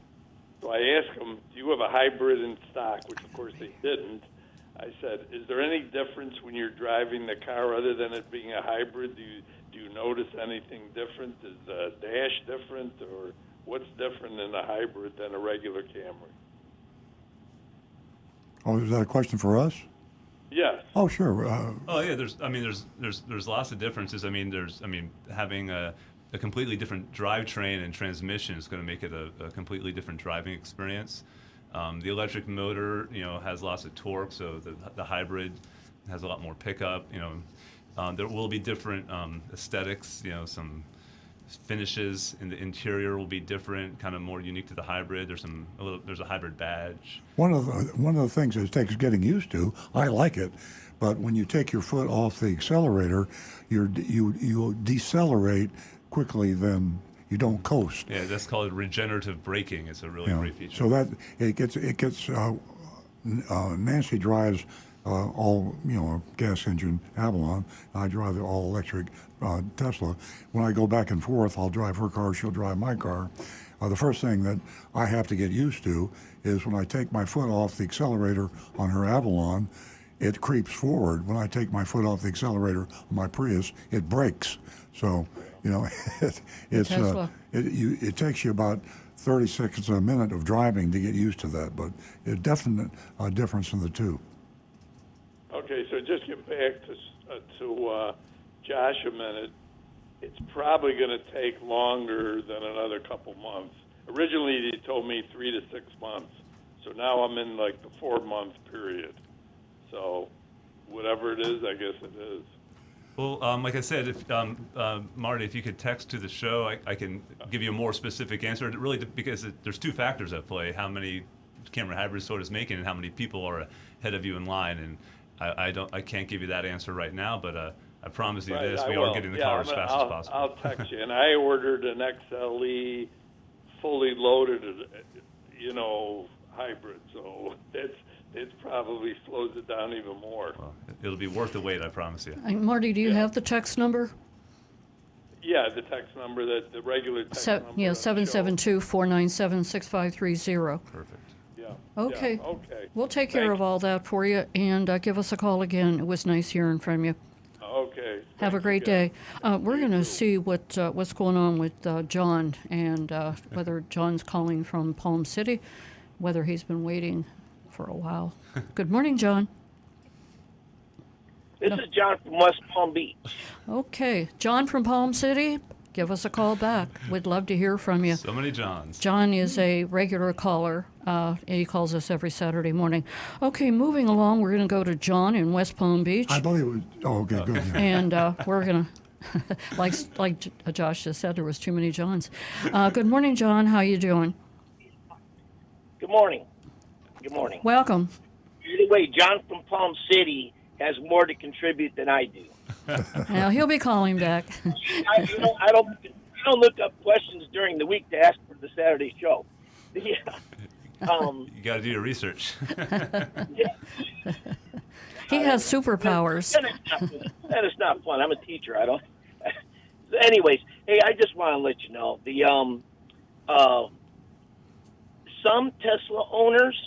So I asked them, do you have a hybrid in stock? Which, of course, they didn't. I said, is there any difference when you're driving the car other than it being a hybrid? Do you notice anything different? Is the dash different? Or what's different in a hybrid than a regular Camry? Oh, is that a question for us? Yes. Oh, sure. Oh yeah, there's lots of differences. Having a completely different drivetrain and transmission is going to make it a completely different driving experience. The electric motor, has lots of torque, so the hybrid has a lot more pickup. There will be different aesthetics. Finishes in the interior will be different, kind of more unique to the hybrid. There's a hybrid badge. One of the things that it takes getting used to. I like it, but when you take your foot off the accelerator, you decelerate quickly. Then you don't coast. Yeah, that's called regenerative braking. It's a really great feature. So that it gets. Nancy drives all gas engine Avalon. I drive the all electric Tesla. When I go back and forth, I'll drive her car. She'll drive my car. The first thing that I have to get used to is when I take my foot off the accelerator on her Avalon, it creeps forward. When I take my foot off the accelerator on my Prius, it brakes. So it takes you about 30 seconds a minute of driving to get used to that, but a definite difference in the two. Okay, so just get back to Josh a minute. It's probably going to take longer than another couple months. Originally, he told me 3 to 6 months. So now I'm in like the 4-month period. So whatever it is, I guess it is. Well, like I said, if Marty, if you could text to the show, I can give you a more specific answer. Because there's two factors at play: how many Camry hybrids Toyota's making, and how many people are ahead of you in line. And I can't give you that answer right now, but I promise you this: we are getting the car as fast as possible. I'll text you. And I ordered an XLE fully loaded, hybrid. So it probably slows it down even more. Well, it'll be worth the wait, I promise you. Marty, do you have the text number? Yeah, the text number, the regular text number. Yeah, 772-497-6530. Perfect. Yeah. Okay. Yeah, okay. We'll take care of all that for you, and give us a call again. It was nice hearing from you. Okay. Have a great day. We're going to see what's going on with John, and whether John's calling from Palm City, whether he's been waiting for a while. Good morning, John. This is John from West Palm Beach. Okay, John from Palm City, give us a call back. We'd love to hear from you. So many Johns. John is a regular caller. He calls us every Saturday morning. Okay, moving along, we're going to go to John in West Palm Beach. I believe it was. Oh, okay, good. Yeah. And we're going to, like Josh just said, there was too many Johns. Good morning, John. How you doing? Good morning. Good morning. Welcome. Anyway, John from Palm City has more to contribute than I do. Now he'll be calling back. I don't look up questions during the week to ask for the Saturday show. Yeah. You got to do your research. He has superpowers. That is not fun. I'm a teacher. I don't. Anyways, hey, I just want to let you know some Tesla owners,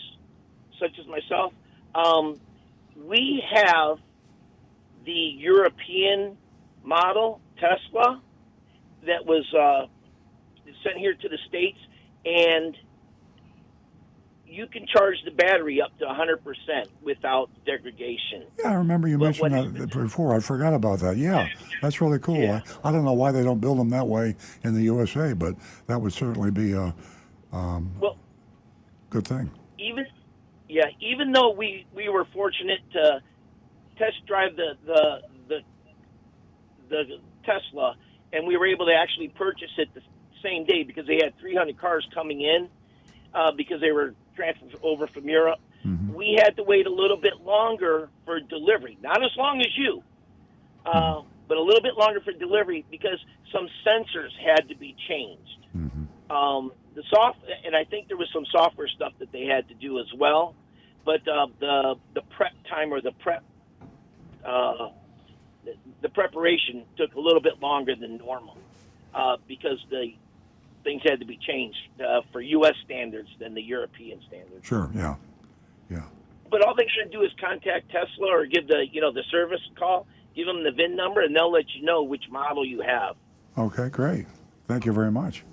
such as myself, we have the European model Tesla that was sent here to the States, and you can charge the battery up to 100% without degradation. Yeah, I remember you mentioned that before. I forgot about that. Yeah, that's really cool. Yeah. I don't know why they don't build them that way in the USA, but that would certainly be a good thing. Even though we were fortunate to test drive the Tesla, and we were able to actually purchase it the same day because they had 300 cars coming in because they were transferred over from Europe. Mm-hmm. we had to wait a little bit longer for delivery. Not as long as you, but a little bit longer for delivery because some sensors had to be changed. And I think there was some software stuff that they had to do as well. But the prep time or the preparation took a little bit longer than normal because the things had to be changed for U.S. standards than the European standards. Sure, yeah. But all they got to do is contact Tesla or give the service a call, give them the VIN number, and they'll let you know which model you have. Okay, great. Thank you very much.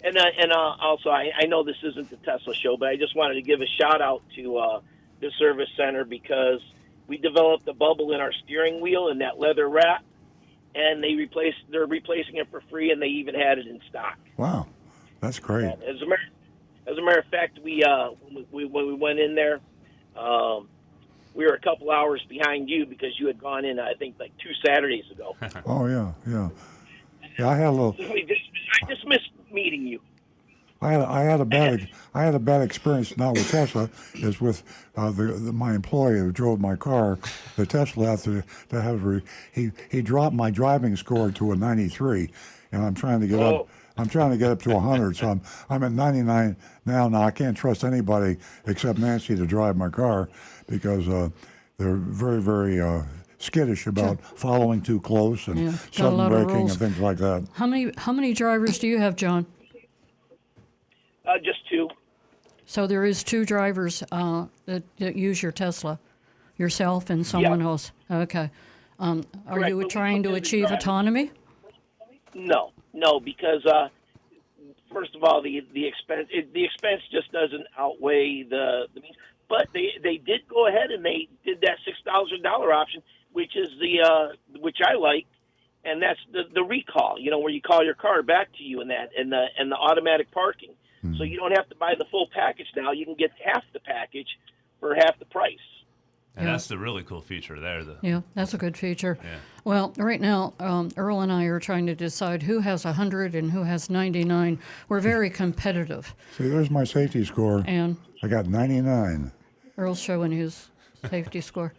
And also, I know this isn't the Tesla show, but I just wanted to give a shout out to the service center because we developed a bubble in our steering wheel in that leather wrap, and they're replacing it for free, and they even had it in stock. Wow, that's great. As a matter of fact, when we went in there, we were a couple hours behind you because you had gone in, I think, like 2 Saturdays ago. Oh yeah. I had a little. I just missed meeting you. I had a bad experience not with Tesla, is with my employee who drove my car. The Tesla after to have he dropped my driving score to a 93, and I'm trying to get up. I'm trying to get up to 100, so I'm at 99 now. Now I can't trust anybody except Nancy to drive my car because they're very, very skittish about following too close and sudden braking and things like that. How many drivers do you have, John? Just 2. So there is 2 drivers that use your Tesla, yourself and someone else. Okay. Are Correct, you but trying to achieve autonomy? No, because first of all, the expense just doesn't outweigh the means. But they did go ahead and they did that $6,000 option, which is which I like, and that's the recall. Where you call your car back to you and the automatic parking. So you don't have to buy the full package now. You can get half the package for half the price. And that's the really cool feature there. Yeah, that's a good feature. Yeah. Well, right now, Earl and I are trying to decide who has 100 and who has 99. We're very competitive. See, there's my safety score. And I got 99. Earl's showing his safety score.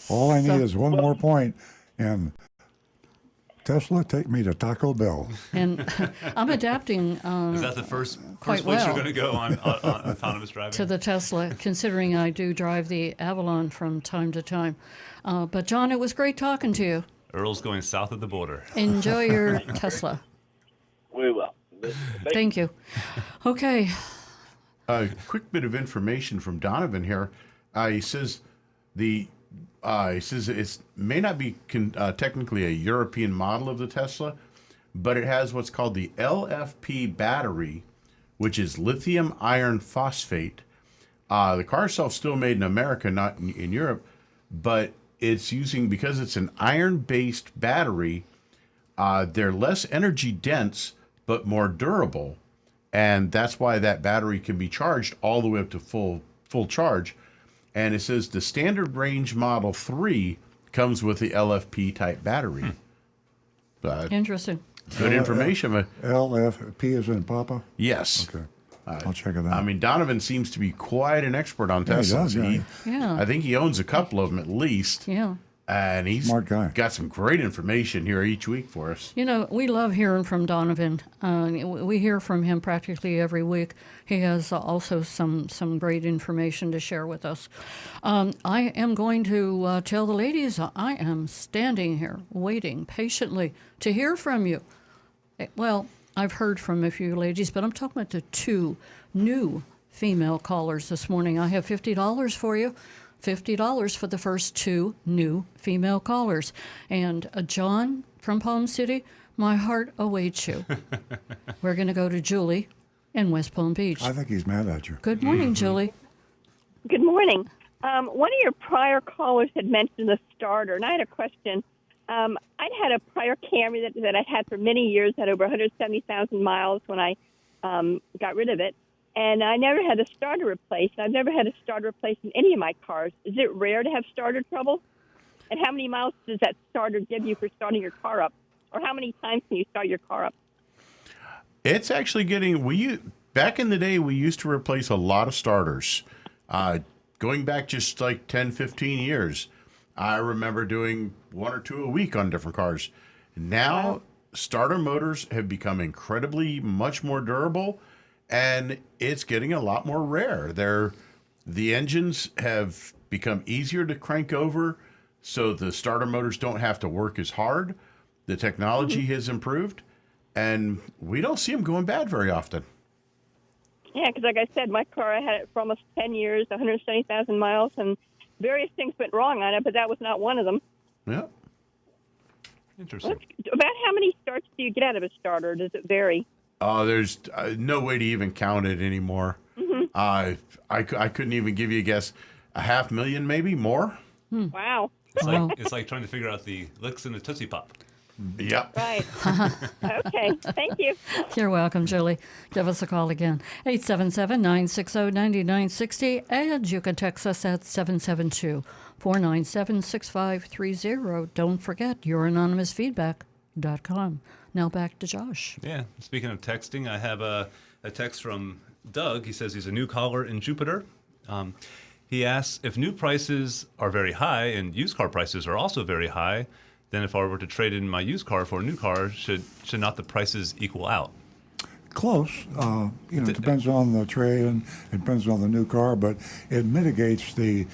All I need is one more point, and Tesla, take me to Taco Bell. And I'm adapting. Is that the first place well you're going to go on autonomous driving? To the Tesla, considering I do drive the Avalon from time to time. But John, it was great talking to you. Earl's going south of the border. Enjoy your Tesla. We will. Thank you. Okay. A quick bit of information from Donovan here. He says it may not be technically a European model of the Tesla, but it has what's called the LFP battery, which is lithium iron phosphate. The car itself still made in America, not in Europe, but it's because it's an iron-based battery, they're less energy dense but more durable, and that's why that battery can be charged all the way up to full charge. And it says the standard range Model 3 comes with the LFP type battery. Interesting. Good information. LFP is in Papa? Yes. Okay. I'll check it out. I mean, Donovan seems to be quite an expert on Teslas. He does, Yeah. I think he owns a couple of them at least. Yeah. And he's Smart guy. got some great information here each week for us. We love hearing from Donovan. We hear from him practically every week. He has also some great information to share with us. I am going to tell the ladies I am standing here waiting patiently to hear from you. Well, I've heard from a few ladies, but I'm talking about the 2 new female callers this morning. I have $50 for you. $50 for the first 2 new female callers. And John from Palm City, my heart awaits you. We're going to go to Julie in West Palm Beach. I think he's mad at you. Good morning, Julie. Good morning. One of your prior callers had mentioned the starter, and I had a question. I'd had a prior Camry that I'd had for many years, had over 170,000 miles when I got rid of it. And I never had a starter replaced. I've never had a starter replaced in any of my cars. Is it rare to have starter trouble? And how many miles does that starter give you for starting your car up? Or how many times can you start your car up? It's actually back in the day, we used to replace a lot of starters. going back just like 10, 15 years, I remember doing 1 or 2 a week on different cars. Now, starter motors have become incredibly much more durable, and it's getting a lot more rare. The engines have become easier to crank over, so the starter motors don't have to work as hard. The technology has improved, and we don't see them going bad very often. Yeah, because like I said, my car, I had it for almost 10 years, 170,000 miles, and various things went wrong on it, but that was not one of them. Yeah. Interesting. About how many starts do you get out of a starter? Does it vary? There's no way to even count it anymore. I couldn't even give you a guess. 500,000, maybe more. Wow. It's like trying to figure out the licks in the Tootsie Pop. Yep. Right. Okay. Thank you. You're welcome, Julie. Give us a call again, 877-960-9960, and you can text us at 772-497-6530. Don't forget, youranonymousfeedback.com. Now back to Josh. Yeah. Speaking of texting, I have a text from Doug. He says he's a new caller in Jupiter. He asks if new prices are very high and used car prices are also very high, then if I were to trade in my used car for a new car, should not the prices equal out? Close. It depends on the trade and it depends on the new car, but it mitigates the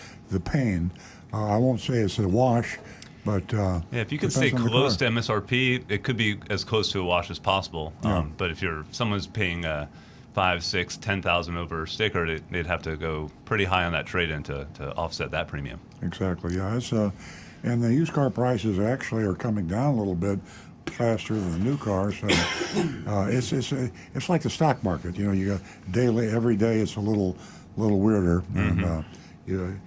pain. I won't say it's a wash, but if you can stay close to MSRP, it could be as close to a wash as possible. Yeah. But if someone's paying 5, 6, 10,000 over sticker, they'd have to go pretty high on that trade-in to offset that premium. Exactly. Yeah. It's and the used car prices actually are coming down a little bit faster than the new cars. So it's like the stock market. You got daily, every day. It's a little weirder, and you're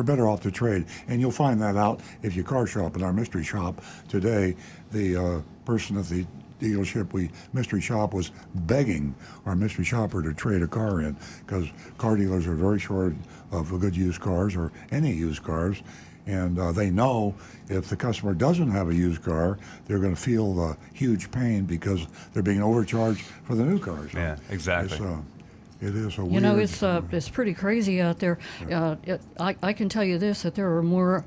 better off to trade. And you'll find that out if you car shop in our mystery shop today. The person at the dealership mystery shop was begging our mystery shopper to trade a car in because car dealers are very short of good used cars or any used cars, and they know if the customer doesn't have a used car, they're going to feel the huge pain because they're being overcharged for the new cars. Yeah, exactly. It is a weird... It's pretty crazy out there. I can tell you this, that there are more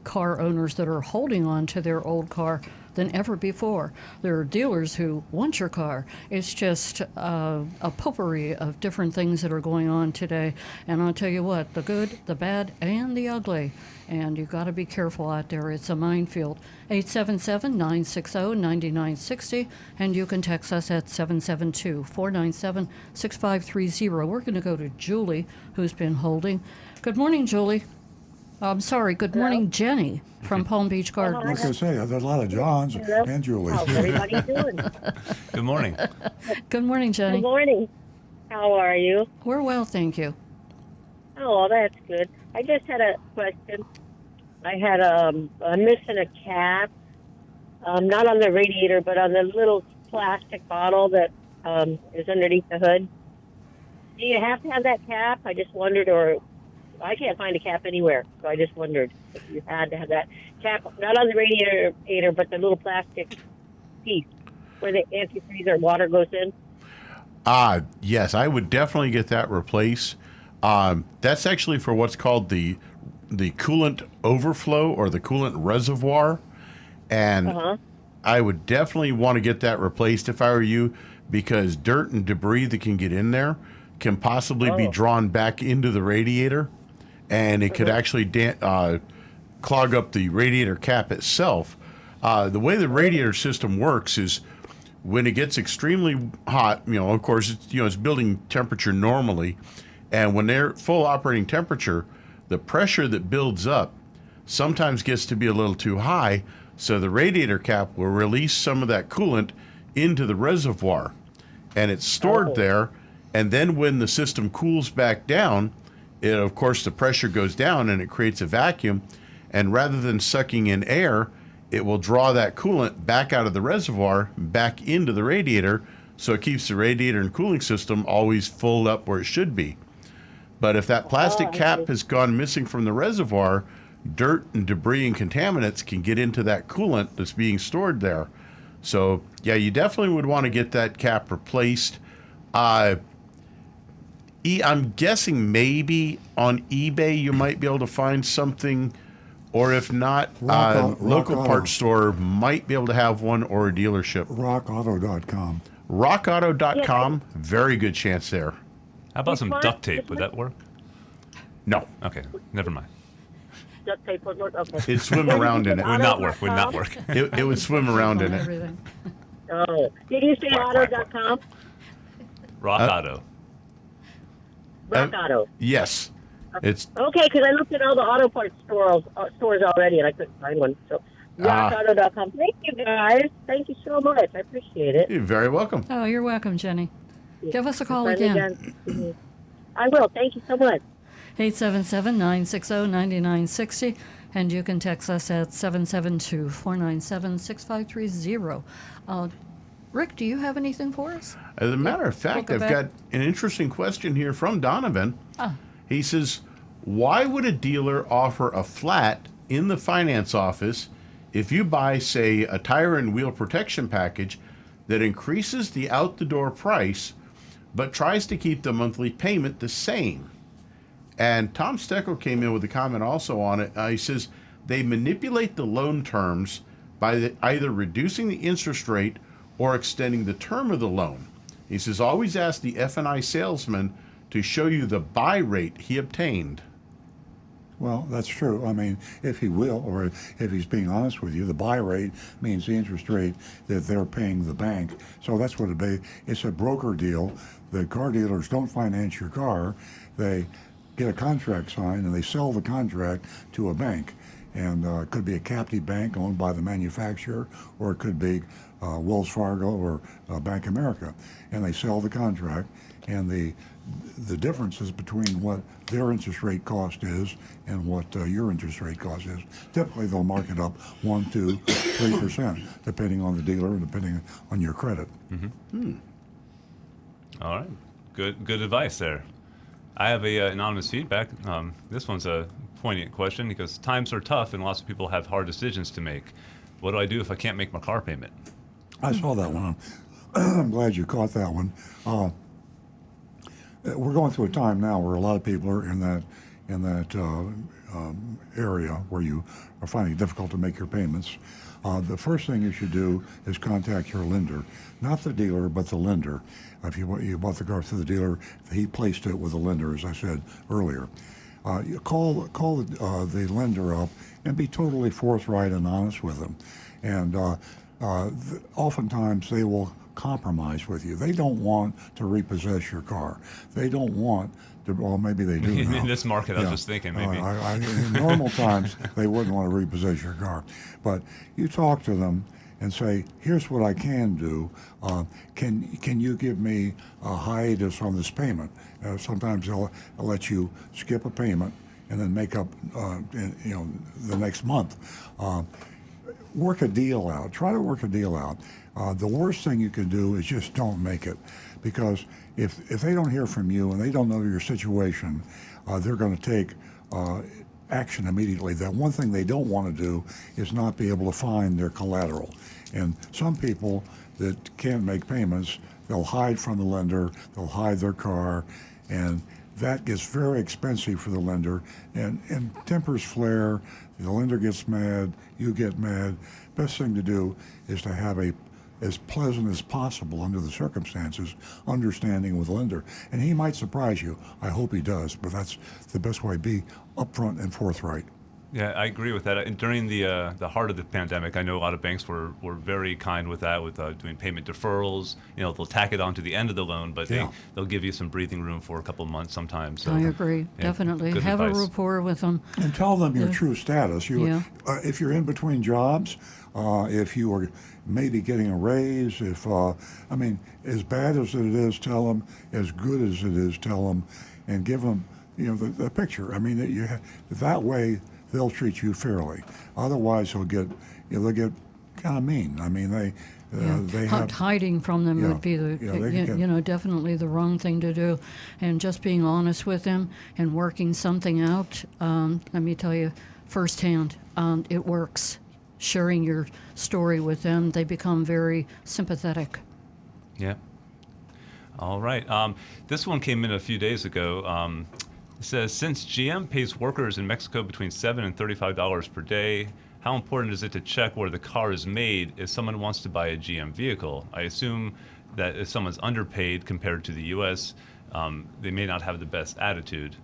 car owners that are holding on to their old car than ever before. There are dealers who want your car. It's just a potpourri of different things that are going on today. And I'll tell you what, the good, the bad, and the ugly. And you've got to be careful out there. It's a minefield. 877-960-9960. And you can text us at 772-497-6530. We're going to go to Julie, who's been holding. Good morning, Julie. I'm sorry. Good morning, Jenny from Palm Beach Gardens. Like I say, there's a lot of Johns and Julies. How's everybody doing? Good morning. Good morning, Jenny. Good morning. How are you? We're well, thank you. Oh, that's good. I just had a question. I had I'm missing a cap, not on the radiator, but on the little plastic bottle that is underneath the hood. Do you have to have that cap? I just wondered, or I can't find a cap anywhere, so I just wondered if you had to have that cap, not on the radiator, but the little plastic piece where the antifreeze or water goes in. Yes, I would definitely get that replaced. That's actually for what's called the coolant overflow or the coolant reservoir, and I would definitely want to get that replaced if I were you, because dirt and debris that can get in there can possibly be drawn back into the radiator, and it could actually clog up the radiator cap itself. The way the radiator system works is when it gets extremely hot, of course, it's building temperature normally, and when they're full operating temperature, the pressure that builds up sometimes gets to be a little too high, so the radiator cap will release some of that coolant into the reservoir, and it's stored there, and then when the system cools back down, of course, the pressure goes down and it creates a vacuum, and rather than sucking in air, it will draw that coolant back out of the reservoir, back into the radiator, so it keeps the radiator and cooling system always full up where it should be. But if that plastic cap has gone missing from the reservoir, dirt and debris and contaminants can get into that coolant that's being stored there. So, yeah, you definitely would want to get that cap replaced. I'm guessing maybe on eBay you might be able to find something, or if not, local Rock parts store might be able to have one, or a dealership. RockAuto.com. RockAuto.com, very good chance there. How about some duct tape? Would that work? No, Okay, never mind. Duct tape would work. Okay. it'd swim around in it. Would not work. Would not work. It would swim around in it. Everything. Oh, did you say auto.com? Rock Auto. Rock Auto. Yes, it's Okay, because I looked at all the auto parts stores already, and I couldn't find one. So, rockauto.com. Thank you, guys. Thank you so much. I appreciate it. you're very welcome. Oh, you're welcome, Jenny. Give us a call Finally again. done. I will. Thank you so much. 877-960-9960, and you can text us at 772-497-6530. Rick, do you have anything for us? As a matter of fact, Welcome I've back. got an interesting question here from Donovan. Ah. He says, why would a dealer offer a flat in the finance office if you buy, say, a tire and wheel protection package that increases the out-the-door price but tries to keep the monthly payment the same? And Tom Steckel came in with a comment also on it. He says, they manipulate the loan terms by either reducing the interest rate or extending the term of the loan. He says, always ask the F&I salesman to show you the buy rate he obtained. Well, that's true. I mean, if he will, or if he's being honest with you, the buy rate means the interest rate that they're paying the bank. So that's what it's a broker deal. The car dealers don't finance your car. They get a contract signed and they sell the contract to a bank. And it could be a captive bank owned by the manufacturer, or it could be Wells Fargo or Bank America. And they sell the contract, and the differences between what their interest rate cost is and what your interest rate cost is. Typically, they'll mark it up 1, 2, 3%, depending on the dealer and depending on your credit. All right. Good advice there. I have a anonymous feedback. This one's a poignant question because times are tough and lots of people have hard decisions to make. What do I do if I can't make my car payment? I saw that one. I'm glad you caught that one. We're going through a time now where a lot of people are in that area where you are finding it difficult to make your payments. The first thing you should do is contact your lender, not the dealer, but the lender. If you bought the car through the dealer, he placed it with the lender, as I said earlier. You call the lender up and be totally forthright and honest with them. And oftentimes they will compromise with you. They don't want to repossess your car. They don't want to, well, maybe they do now. In this market, I was just thinking maybe. In normal times, they wouldn't want to repossess your car. But you talk to them and say, here's what I can do. Can you give me a hiatus on this payment? Sometimes they'll let you skip a payment and then make up the next month. Work a deal out. Try to work a deal out. The worst thing you can do is just don't make it, because if they don't hear from you and they don't know your situation, they're going to take action immediately. That one thing they don't want to do is not be able to find their collateral. And some people that can't make payments, they'll hide from the lender, they'll hide their car, and that gets very expensive for the lender, and tempers flare, the lender gets mad, you get mad. Best thing to do is to have as pleasant as possible under the circumstances, understanding with the lender. And he might surprise you. I hope he does, but that's the best way. Be upfront and forthright. Yeah, I agree with that. And during the heart of the pandemic, I know a lot of banks were very kind with that, with doing payment deferrals. They'll tack it on to the end of the loan, but they'll give you some breathing room for a couple of months sometimes. So, I agree. Definitely. good Have advice. a rapport with them. And tell them your true status. If you're in between jobs, if you are maybe getting a raise, as bad as it is, tell them. As good as it is, tell them, and give them, the picture. That way they'll treat you fairly. Otherwise, they'll get kind of mean. They have Hiding from them would be definitely the wrong thing to do, and just being honest with them and working something out. Let me tell you firsthand, it works. Sharing your story with them, they become very sympathetic. Yeah. All right. This one came in a few days ago. It says, since GM pays workers in Mexico between $7 and $35 per day, how important is it to check where the car is made if someone wants to buy a GM vehicle? I assume that if someone's underpaid compared to the U.S., they may not have the best attitude.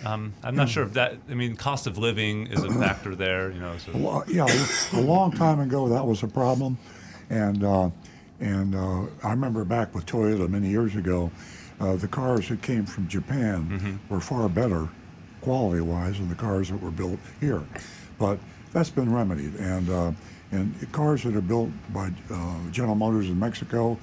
I'm not sure if that, I mean, cost of living is a factor there, you know. So. A long time ago that was a problem, and I remember back with Toyota many years ago, the cars that came from Japan were far better quality-wise than the cars that were built here, but that's been remedied, and the cars that are built by General Motors in Mexico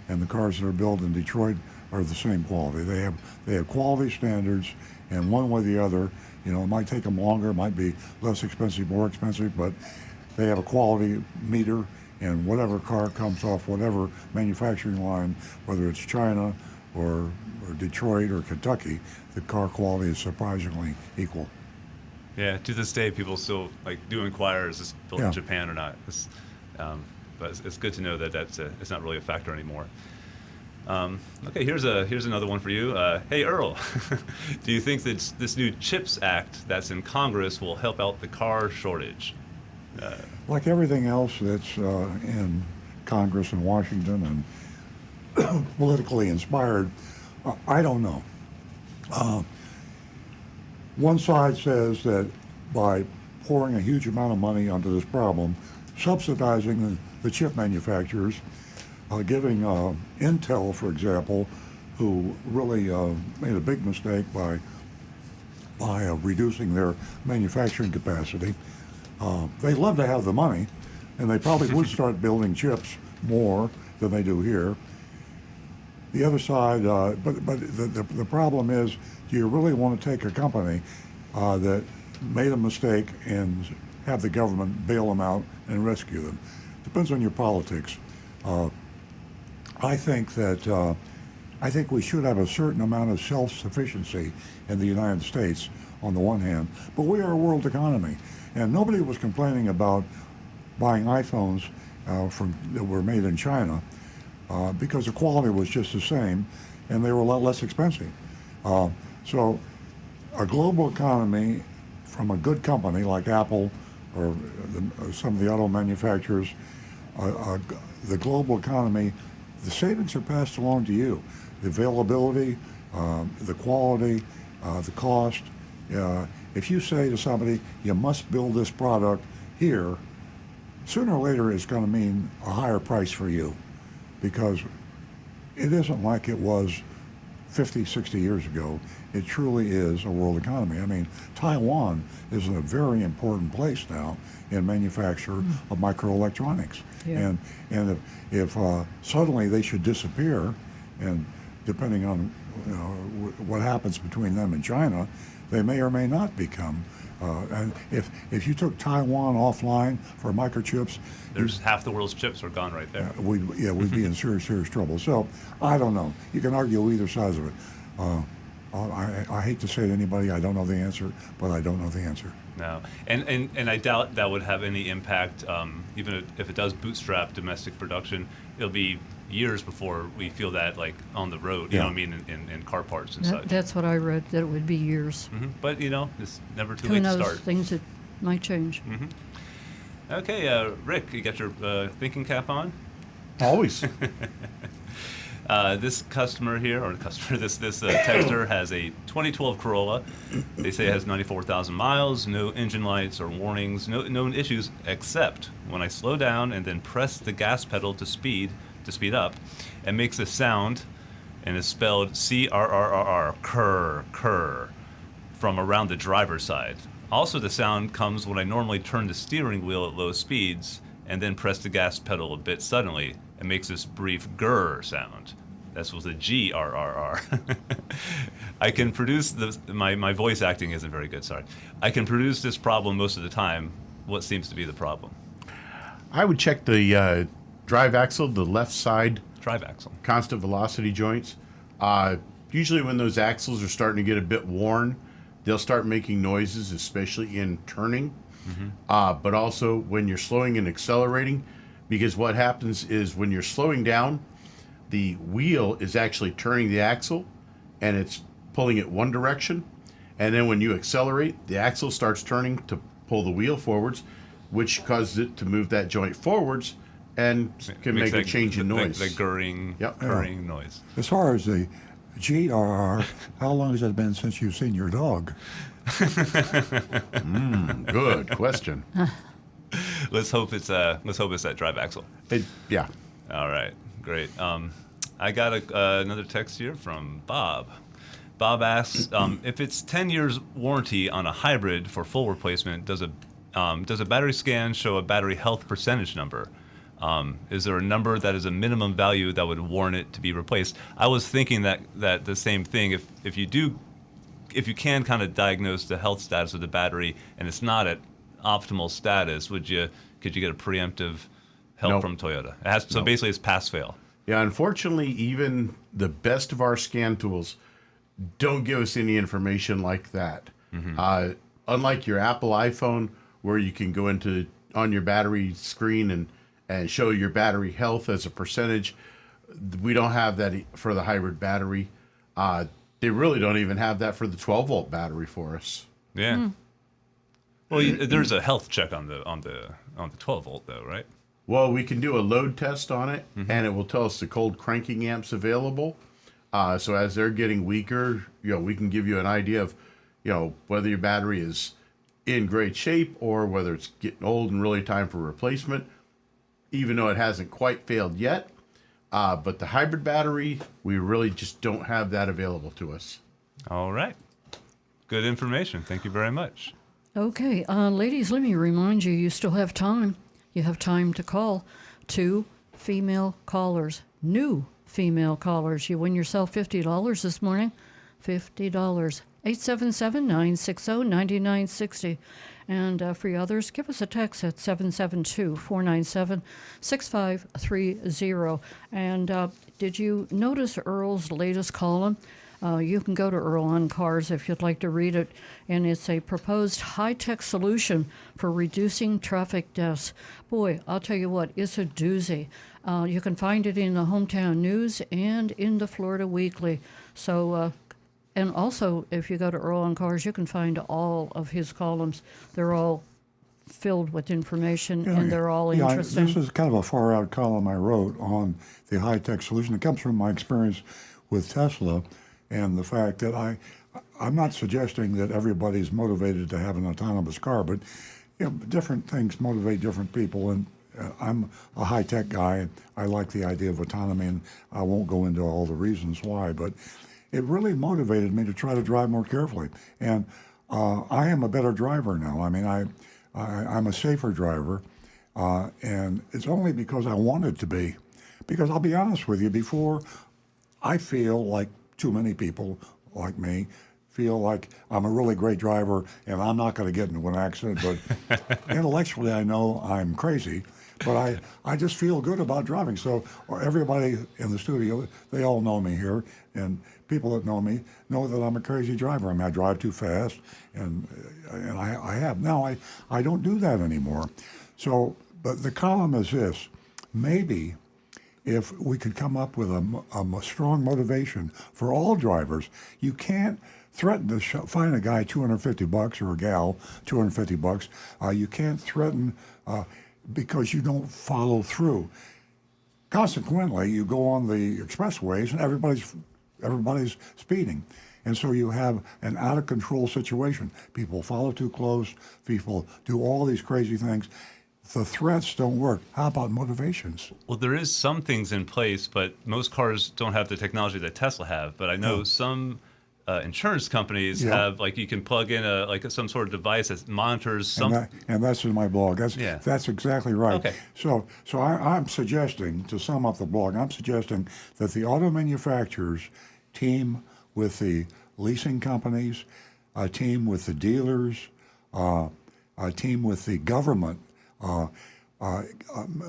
and the cars that are built in Detroit are the same quality. They have quality standards, and one way or the other, you know, it might take them longer, it might be less expensive, more expensive, but they have a quality meter, and whatever car comes off whatever manufacturing line, whether it's China or Detroit or Kentucky, the car quality is surprisingly equal. Yeah, to this day, people still do inquire, is this built in Japan or not? But it's good to know that it's not really a factor anymore. Okay, here's another one for you. Hey, Earl, do you think that this new CHIPS Act that's in Congress will help out the car shortage? Like everything else that's in Congress and Washington and politically inspired, I don't know. One side says that by pouring a huge amount of money onto this problem, subsidizing the chip manufacturers, giving Intel, for example, who really made a big mistake by reducing their manufacturing capacity. They'd love to have the money, and they probably would start building chips more than they do here. The other side, but the problem is, do you really want to take a company that made a mistake and have the government bail them out and rescue them? Depends on your politics. I think we should have a certain amount of self-sufficiency in the United States on the one hand, but we are a world economy, and nobody was complaining about buying iPhones that were made in China because the quality was just the same, and they were a lot less expensive. So a global economy from a good company like Apple or some of the auto manufacturers, the global economy, the savings are passed along to you. The availability, the quality, the cost. If you say to somebody, you must build this product here, sooner or later it's going to mean a higher price for you, because it isn't like it was 50, 60 years ago. It truly is a world economy. I mean, Taiwan is a very important place now in manufacture of microelectronics. Yeah. And if suddenly they should disappear, and depending on what happens between them and China, they may or may not become. And if you took Taiwan offline for microchips, there's half the world's chips are gone right there. We'd be in serious trouble. So I don't know. You can argue either sides of it. I hate to say to anybody, I don't know the answer, but I don't know the answer. No, and I doubt that would have any impact. Even if it does bootstrap domestic production, it'll be years before we feel that on the road. You know what I mean, in car parts and such. That's what I read, that it would be years. But it's never too Who late knows, to start. things that might change. Okay, Rick, you got your thinking cap on? Always. This customer here, this texter has a 2012 Corolla. They say it has 94,000 miles, no engine lights or warnings, no issues, except when I slow down and then press the gas pedal to speed up, it makes a sound, and is spelled C-R-R-R-R, cur, from around the driver's side. Also, the sound comes when I normally turn the steering wheel at low speeds and then press the gas pedal a bit suddenly. It makes this brief grr sound. That's with a G-R-R-R. I can produce my voice acting isn't very good, sorry. I can produce this problem most of the time. What seems to be the problem? I would check the drive axle, the left side Drive axle. constant velocity joints. Usually when those axles are starting to get a bit worn, they'll start making noises, especially in turning, but also when you're slowing and accelerating, because what happens is when you're slowing down, the wheel is actually turning the axle, and it's pulling it one direction. And then when you accelerate, the axle starts turning to pull the wheel forwards, which causes it to move that joint forwards and can Makes make a change in noise. The gurring, gurring noise. As far as the GRR, how long has it been since you've seen your dog? Good question. Let's hope it's that drive axle. Yeah. All right, great. I got another text here from Bob. Bob asks if it's 10 years warranty on a hybrid for full replacement. Does a battery scan show a battery health percentage number? Is there a number that is a minimum value that would warrant it to be replaced? I was thinking that the same thing. If you can kind of diagnose the health status of the battery and it's not at optimal status, could you get a preemptive help Nope. from Toyota? So basically, it's pass fail. Yeah, unfortunately, even the best of our scan tools don't give us any information like that. Unlike your Apple iPhone, where you can go on your battery screen and show your battery health as a percentage, we don't have that for the hybrid battery. They really don't even have that for the 12-volt battery for us. Yeah. Well, there's a health check on the 12 volt though, right? Well, we can do a load test on it, and it will tell us the cold cranking amps available. So as they're getting weaker, we can give you an idea of, whether your battery is in great shape or whether it's getting old and really time for replacement, even though it hasn't quite failed yet. But the hybrid battery, we really just don't have that available to us. All right. Good information. Thank you very much. Okay, ladies, let me remind you, you still have time. You have time to call 2 female callers, new female callers. You win yourself $50 this morning. $50. 877-960-9960. And for you others, give us a text at 772-497-6530. And did you notice Earl's latest column? You can go to Earl on Cars if you'd like to read it. And it's a proposed high-tech solution for reducing traffic deaths. Boy, I'll tell you what, it's a doozy. You can find it in the Hometown News and in the Florida Weekly. So, and also, if you go to Earl on Cars, you can find all of his columns. They're all filled with information, and they're all interesting. This is kind of a far-out column I wrote on the high-tech solution. It comes from my experience with Tesla and the fact that I'm not suggesting that everybody's motivated to have an autonomous car, but different things motivate different people, and I'm a high-tech guy, and I like the idea of autonomy, and I won't go into all the reasons why, but it really motivated me to try to drive more carefully. And I am a better driver now. I mean, I'm a safer driver, and it's only because I wanted to be. Because I'll be honest with you, before, I feel like too many people like me feel like I'm a really great driver and I'm not going to get into an accident, but intellectually I know I'm crazy, but I just feel good about driving. So everybody in the studio, they all know me here, and people that know me know that I'm a crazy driver. I mean, I drive too fast, and I have. Now, I don't do that anymore. So, but the column is this: maybe if we could come up with a strong motivation for all drivers. You can't threaten to fine a guy $250 or a gal $250. You can't threaten because you don't follow through. Consequently, you go on the expressways and everybody's speeding. And so you have an out-of-control situation. People follow too close. People do all these crazy things. The threats don't work. How about motivations? Well, there is some things in place, but most cars don't have the technology that Tesla have. But I know some insurance companies have, like, you can plug in some sort of device that monitors some. And that's in my blog. That's exactly right. Okay. So I'm suggesting, to sum up the blog, I'm suggesting that the auto manufacturers team with the leasing companies, team with the dealers, team with the government.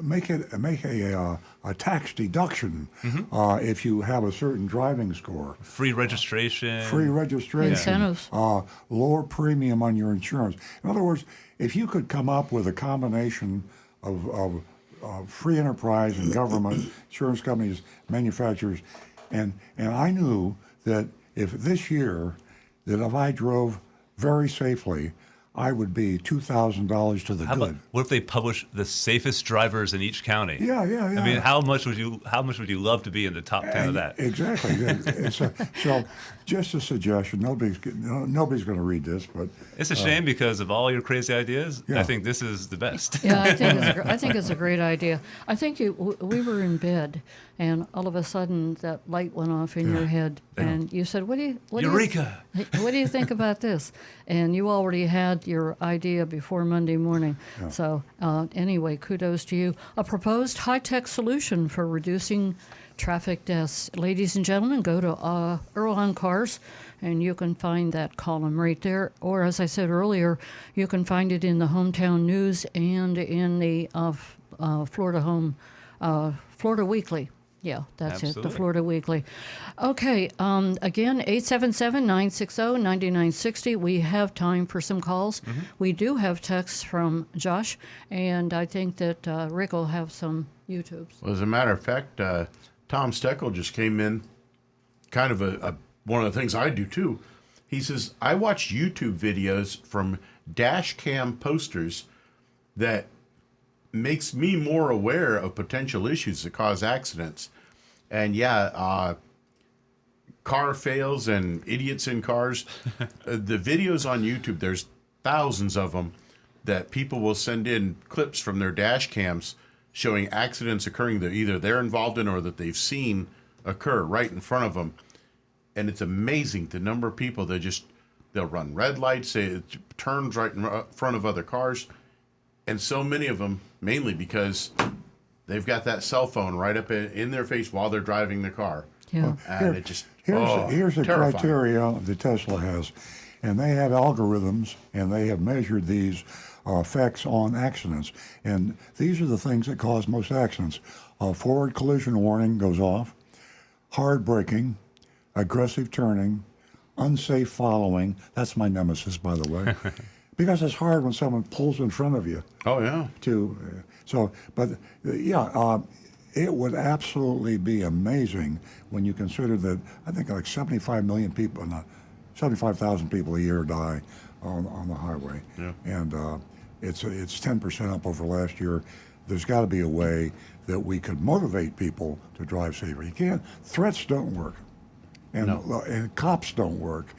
Make a tax deduction if you have a certain driving score. Free registration. Incentives. Lower premium on your insurance. In other words, if you could come up with a combination of free enterprise and government, insurance companies, manufacturers, and I knew that if this year, that if I drove very safely, I would be $2,000 to the How good. about, what if they publish the safest drivers in each county? Yeah. I mean, how much would you love to be in the top 10 of that? Exactly. So, just a suggestion. Nobody's going to read this, but It's a shame because of all your crazy ideas. Yeah. I think this is the best. Yeah, I think it's a great idea. I think we were in bed, and all of a sudden that light went off in your head, and you said, Eureka! What do you think about this? And you already had your idea before Monday morning. Yeah. So anyway, kudos to you. A proposed high-tech solution for reducing traffic deaths. Ladies and gentlemen, go to Earl on Cars, and you can find that column right there. Or as I said earlier, you can find it in the Hometown News and in the Florida Weekly. Yeah, that's it, Absolutely. the Florida Weekly. Okay, again, 877-960-9960. We have time for some calls. Mm-hmm. We do have texts from Josh, and I think that Rick will have some YouTubes. Well, as a matter of fact, Tom Steckel just came in, kind of one of the things I do too. He says, I watch YouTube videos from dash cam posters that makes me more aware of potential issues that cause accidents. And car fails and idiots in cars. The videos on YouTube, there's thousands of them that people will send in clips from their dash cams showing accidents occurring that either they're involved in or that they've seen occur right in front of them. And it's amazing the number of people that they'll run red lights, it turns right in front of other cars. And so many of them, mainly because they've got that cell phone right up in their face while they're driving the car. Yeah. And it just, here's the terrifying. criteria that Tesla has, and they have algorithms, and they have measured these effects on accidents. And these are the things that cause most accidents. Forward collision warning goes off, hard braking, aggressive turning, unsafe following. That's my nemesis, by the way. Because it's hard when someone pulls in front of you. Oh, yeah. It would absolutely be amazing when you consider that I think like 75,000 people a year die on the highway. Yeah. And it's 10% up over last year. There's got to be a way that we could motivate people to drive safer. You can't. Threats don't work, and cops don't work.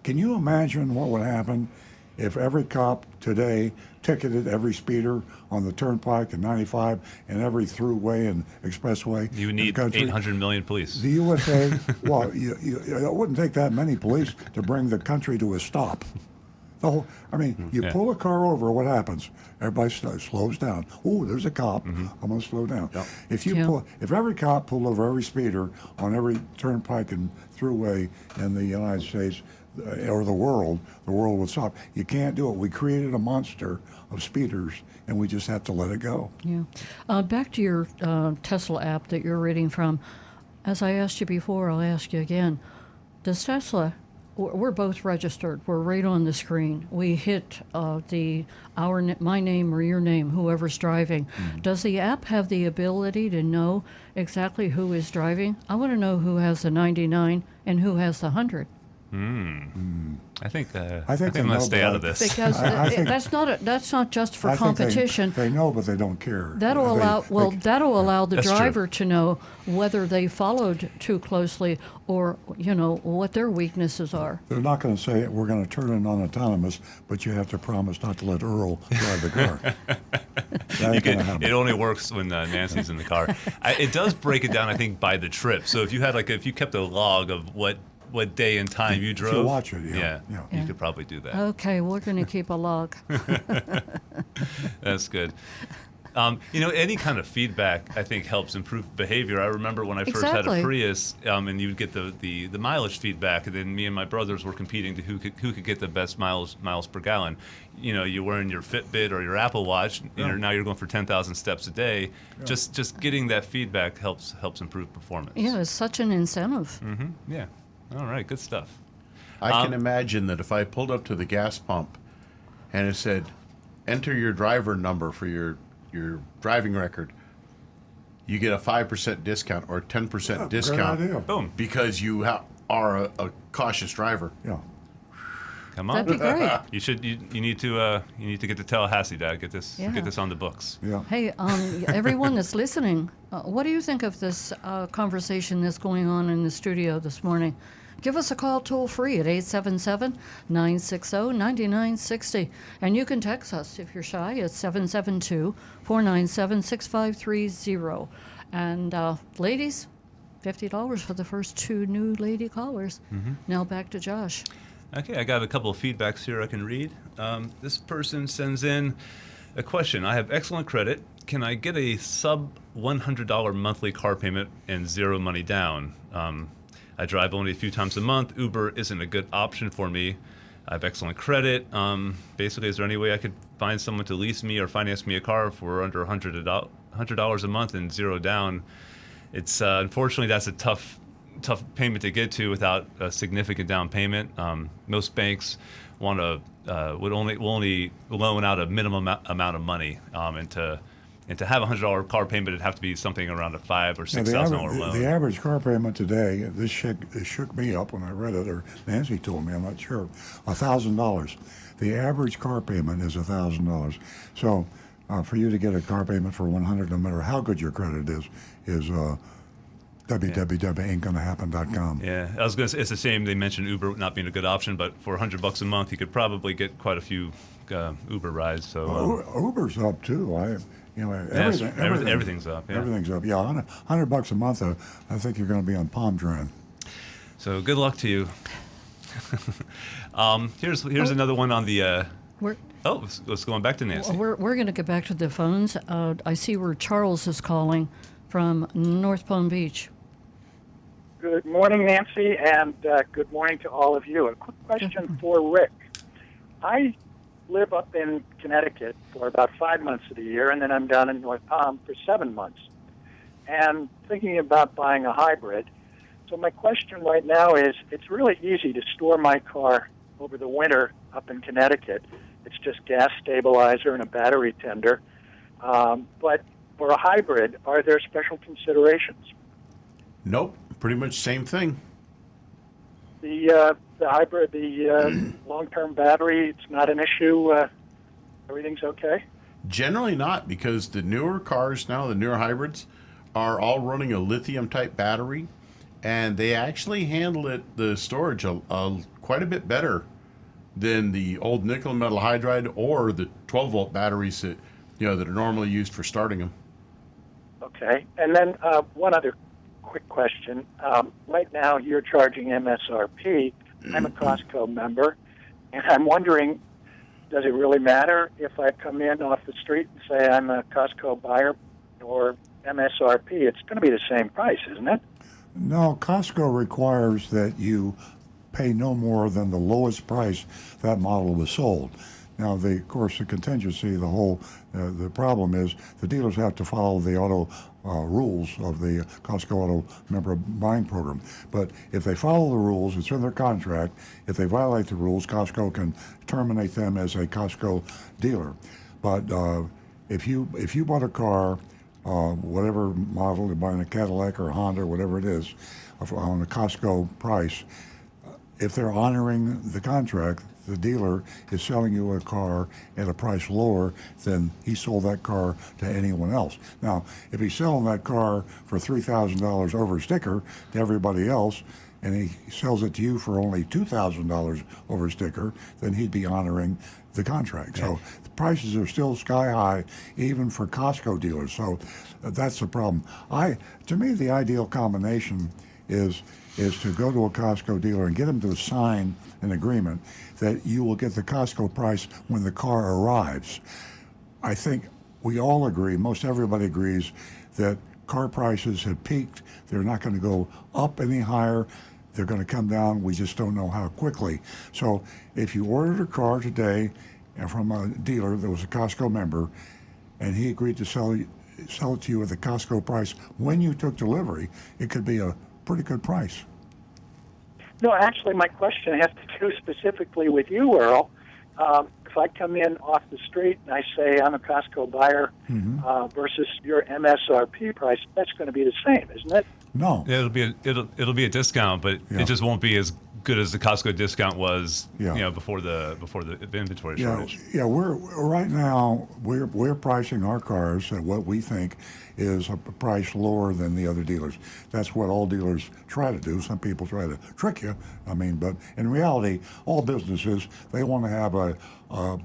Can you imagine what would happen if every cop today ticketed every speeder on the turnpike and 95 and every throughway and expressway? You need 800 million police. The USA, well, it wouldn't take that many police to bring the country to a stop. You pull a car over, what happens? Everybody slows down. Oh, there's a cop. I'm going to slow down. Yep. If every cop pulled over every speeder on every turnpike and throughway in the United States or the world would stop. You can't do it. We created a monster of speeders, and we just have to let it go. Yeah. Back to your Tesla app that you're reading from. As I asked you before, I'll ask you again. Does Tesla, we're both registered. We're right on the screen. We hit my name or your name, whoever's driving. Does the app have the ability to know exactly who is driving? I want to know who has the 99 and who has the 100. I think I'm they going to know stay out of that. this. Because I think- that's not just for I think competition. They know, but they don't care. That'll allow the That's driver to know whether they followed too closely or what their weaknesses are. They're not going to say we're going to turn it on autonomous, but you have to promise not to let Earl drive the car. That ain't going to happen. It only works when Nancy's in the car. It does break it down, I think, by the trip. So if you had if you kept a log of what day and time you drove, If you watch it, yeah, yeah. you could probably do that. Okay, we're going to keep a log. That's good. Any kind of feedback, I think, helps improve behavior. I remember when I first had Exactly. a Prius, and you would get the mileage feedback, and then me and my brothers were competing to who could get the best miles per gallon. You're wearing your Fitbit or your Apple Watch, and now you're going for 10,000 steps a day. Yeah. Just getting that feedback helps improve performance. Yeah, it's such an incentive. Mm-hmm. Yeah. All right, good stuff. I can imagine that if I pulled up to the gas pump and it said, enter your driver number for your your driving record, you get a 5% discount or 10% discount idea. Boom. because you are a cautious driver. Yeah. Come on. That'd be great. You need to get to Tallahassee, Dad. Get this on the books. Yeah. Hey, everyone that's listening, what do you think of this conversation that's going on in the studio this morning? Give us a call toll free at 877-960-9960. And you can text us if you're shy at 772-497-6530. And ladies, $50 for the first 2 new lady callers. Now back to Josh. Okay, I got a couple of feedbacks here I can read. This person sends in a question. I have excellent credit. Can I get a sub $100 monthly car payment and 0 money down? I drive only a few times a month. Uber isn't a good option for me. I have excellent credit. Basically, is there any way I could find someone to lease me or finance me a car for under $100 a month and 0 down? It's unfortunately that's a tough payment to get to without a significant down payment. Most banks will only loan out a minimum amount of money, and to have a $100 car payment, it'd have to be something around a $5,000 or $6,000 loan. The average car payment today, this shook me up when I read it, or Nancy told me, I'm not sure, $1,000. The average car payment is $1,000. So for you to get a car payment for $100, no matter how good your credit is www.ain'tgonnahappen.com. Yeah, I was gonna say, it's a shame they mentioned Uber not being a good option, but for $100 a month, you could probably get quite a few Uber rides. So Uber's up too. everything's up. Yeah. Everything's up. Yeah, $100 a month. I think you're going to be on palm trend. So good luck to you. Here's another one on the. Let's going back to Nancy. We're going to get back to the phones. I see where Charles is calling from North Palm Beach. Good morning, Nancy, and good morning to all of you. A quick question for Rick. I live up in Connecticut for about 5 months of the year, and then I'm down in North Palm for 7 months. And thinking about buying a hybrid. So my question right now is, it's really easy to store my car over the winter up in Connecticut. It's just gas stabilizer and a battery tender. But for a hybrid, are there special considerations? Nope, pretty much same thing. The hybrid, the long-term battery, it's not an issue. Everything's okay? Generally not, because the newer cars now, the newer hybrids, are all running a lithium-type battery, and they actually handle the storage quite a bit better than the old nickel metal hydride or the 12-volt batteries that are normally used for starting them. Okay, and then one other quick question. Right now, you're charging MSRP. I'm a Costco member, and I'm wondering, does it really matter if I come in off the street and say I'm a Costco buyer or MSRP? It's going to be the same price, isn't it? No, Costco requires that you pay no more than the lowest price that model was sold. Now, of course, the contingency, the problem is the dealers have to follow the auto rules of the Costco Auto Member Buying Program. But if they follow the rules, it's in their contract. If they violate the rules, Costco can terminate them as a Costco dealer. But if you bought a car, whatever model, you're buying a Cadillac or a Honda or whatever it is, on a Costco price, if they're honoring the contract, the dealer is selling you a car at a price lower than he sold that car to anyone else. Now, if he's selling that car for $3,000 over sticker to everybody else, and he sells it to you for only $2,000 over sticker, then he'd be honoring the contract. Yeah. So the prices are still sky high, even for Costco dealers. So that's the problem. To me, the ideal combination is to go to a Costco dealer and get them to sign an agreement that you will get the Costco price when the car arrives. I think we all agree, most everybody agrees, that car prices have peaked. They're not going to go up any higher. They're going to come down. We just don't know how quickly. So if you ordered a car today from a dealer that was a Costco member, and he agreed to sell it to you at the Costco price when you took delivery, it could be a pretty good price. No, actually, my question has to do specifically with you, Earl. if I come in off the street and I say I'm a Costco buyer versus your MSRP price, that's going to be the same, isn't it? No. It'll be a discount, but Yeah. it just won't be as good as the Costco discount was, Yeah. before the inventory shortage. Yeah, we're right now we're pricing our cars at what we think is a price lower than the other dealers. That's what all dealers try to do. Some people try to trick you. I mean, but in reality, all businesses, they want to have a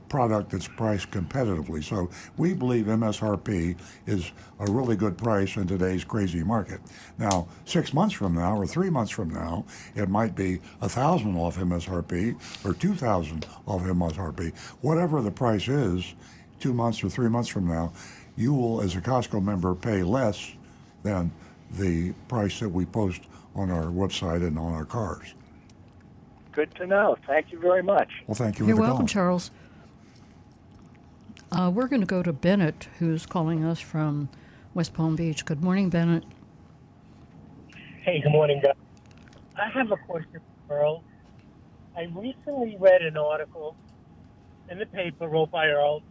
product that's priced competitively. So we believe MSRP is a really good price in today's crazy market. Now, 6 months from now or 3 months from now, it might be 1,000 off MSRP or 2,000 off MSRP. Whatever the price is, 2 months or 3 months from now, you will, as a Costco member, pay less than the price that we post on our website and on our cars. Good to know. Thank you very much. Well, thank you You're for the welcome, call. Charles. We're going to go to Bennett, who's calling us from West Palm Beach. Good morning, Bennett. Hey, good morning, guys. I have a question for Earl. I recently read an article in the paper wrote by Earl,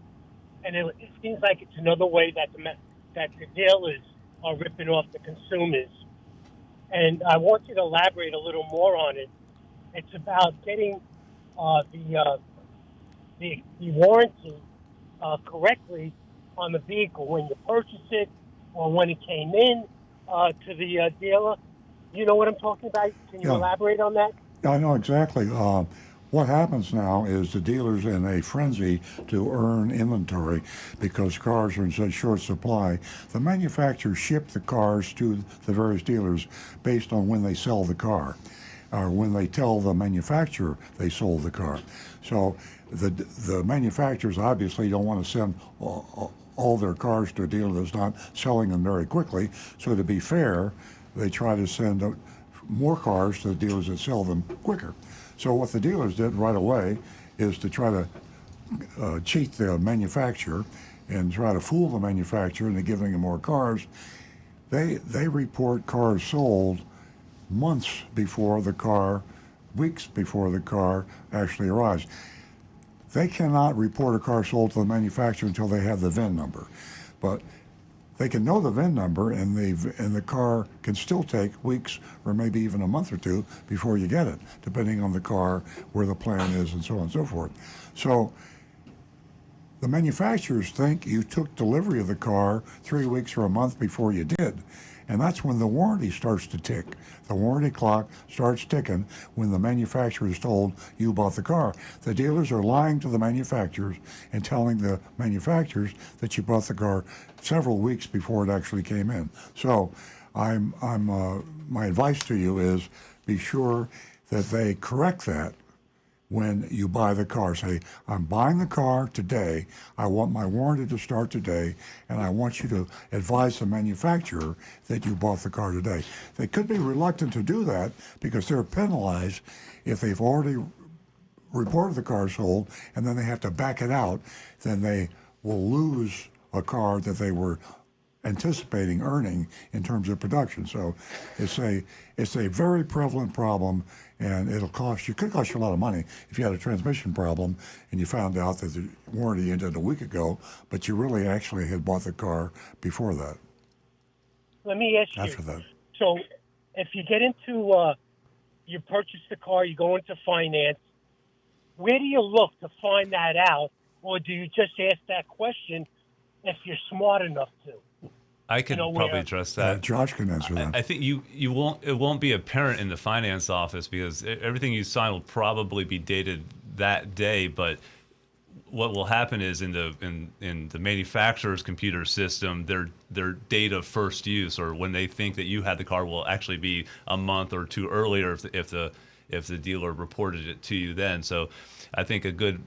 and it seems like it's another way that the dealers are ripping off the consumers. And I want you to elaborate a little more on it. It's about getting the warranty correctly on the vehicle when you purchase it or when it came in to the dealer. You know what I'm talking about? Can you elaborate on that? Yeah, I know exactly. What happens now is the dealers in a frenzy to earn inventory because cars are in such short supply. The manufacturers ship the cars to the various dealers based on when they sell the car or when they tell the manufacturer they sold the car. So the manufacturers obviously don't want to send all their cars to a dealer that's not selling them very quickly. So to be fair, they try to send more cars to the dealers that sell them quicker. So what the dealers did right away is to try to cheat the manufacturer and try to fool the manufacturer into giving them more cars. They report cars sold months before the car, weeks before the car actually arrives. They cannot report a car sold to the manufacturer until they have the VIN number. But they can know the VIN number, and the car can still take weeks or maybe even a month or two before you get it, depending on the car, where the plan is, and so on and so forth. So the manufacturers think you took delivery of the car 3 weeks or a month before you did. And that's when the warranty starts to tick. The warranty clock starts ticking when the manufacturer is told you bought the car. The dealers are lying to the manufacturers and telling the manufacturers that you bought the car several weeks before it actually came in. So my advice to you is be sure that they correct that when you buy the car. Say, I'm buying the car today, I want my warranty to start today, and I want you to advise the manufacturer that you bought the car today. They could be reluctant to do that because they're penalized if they've already reported the car sold and then they have to back it out, then they will lose a car that they were anticipating earning in terms of production. So it's a very prevalent problem, and could cost you a lot of money if you had a transmission problem and you found out that the warranty ended a week ago, but you really actually had bought the car before that. Let me ask you. After that. So if you get into, you purchase the car, you go into finance, where do you look to find that out? Or do you just ask that question if you're smart enough to? I can probably address that. Josh can answer that. I think it won't be apparent in the finance office because everything you sign will probably be dated that day. But what will happen is in the manufacturer's computer system, their date of first use, or when they think that you had the car, will actually be a month or two earlier if the dealer reported it to you then. So I think a good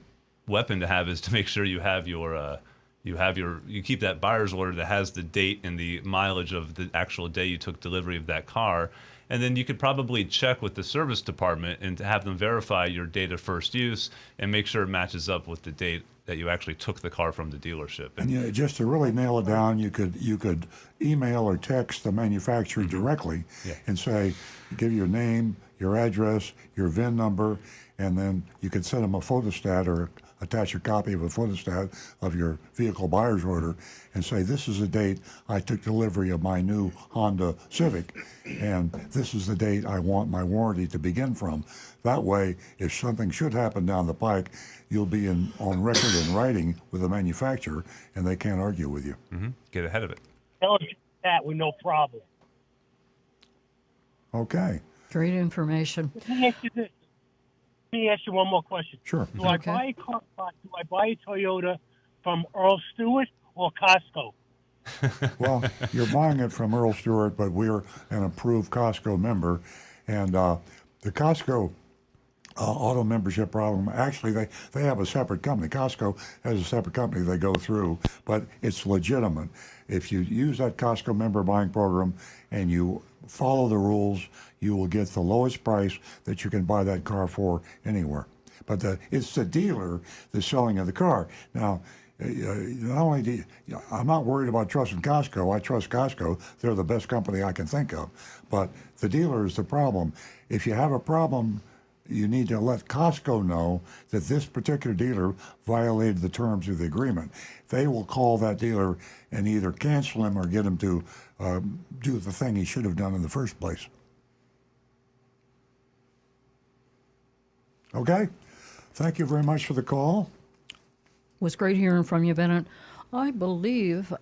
weapon to have is to make sure you have you keep that buyer's order that has the date and the mileage of the actual day you took delivery of that car. And then you could probably check with the service department and have them verify your date of first use and make sure it matches up with the date that you actually took the car from the dealership. And just to really nail it down, you could email or text the manufacturer directly and say, give your name, your address, your VIN number, and then you could send them a photostat or attach a copy of a photostat of your vehicle buyer's order and say, this is the date I took delivery of my new Honda Civic, and this is the date I want my warranty to begin from. That way, if something should happen down the pike, you'll be on record in writing with the manufacturer, and they can't argue with you. Mm-hmm. Get ahead of it. Tell us that with no problem. Okay. Great information. Let me ask you this. Let me ask you one more question. Sure. Do I buy a car? Do I buy a Toyota from Earl Stewart or Costco? Well, you're buying it from Earl Stewart, but we're an approved Costco member, and the Costco auto membership problem, actually, they have a separate company. Costco has a separate company they go through, but it's legitimate. If you use that Costco member buying program and you follow the rules, you will get the lowest price that you can buy that car for anywhere. But it's the dealer that's selling you the car. Now, not only I'm not worried about trusting Costco. I trust Costco. They're the best company I can think of. But the dealer is the problem. If you have a problem, you need to let Costco know that this particular dealer violated the terms of the agreement. They will call that dealer and either cancel him or get him to do the thing he should have done in the first place. Okay? Thank you very much for the call. Was great hearing from you, Bennett. I believe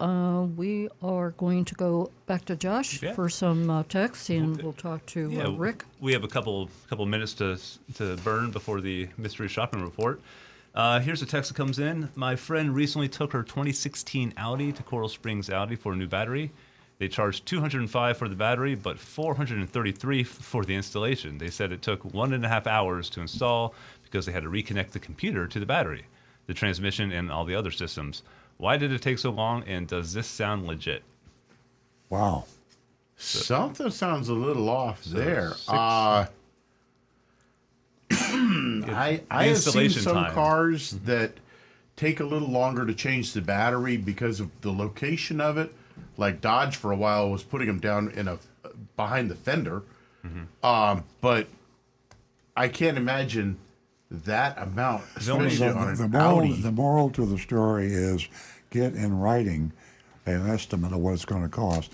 we are going to go back to Josh for some texts, and we'll talk to Rick. We have a couple minutes to burn before the mystery shopping report. Here's a text that comes in. My friend recently took her 2016 Audi to Coral Springs Audi for a new battery. They charged $205 for the battery, but $433 for the installation. They said it took 1.5 hours to install because they had to reconnect the computer to the battery, the transmission, and all the other systems. Why did it take so long, and does this sound legit? Wow. Something sounds a little off there. I have seen some cars that take a little longer to change the battery because of the location of it. Like Dodge for a while was putting them down in behind the fender. Mm-hmm. But I can't imagine that amount, especially on an Audi. The moral to the story is get in writing an estimate of what it's going to cost.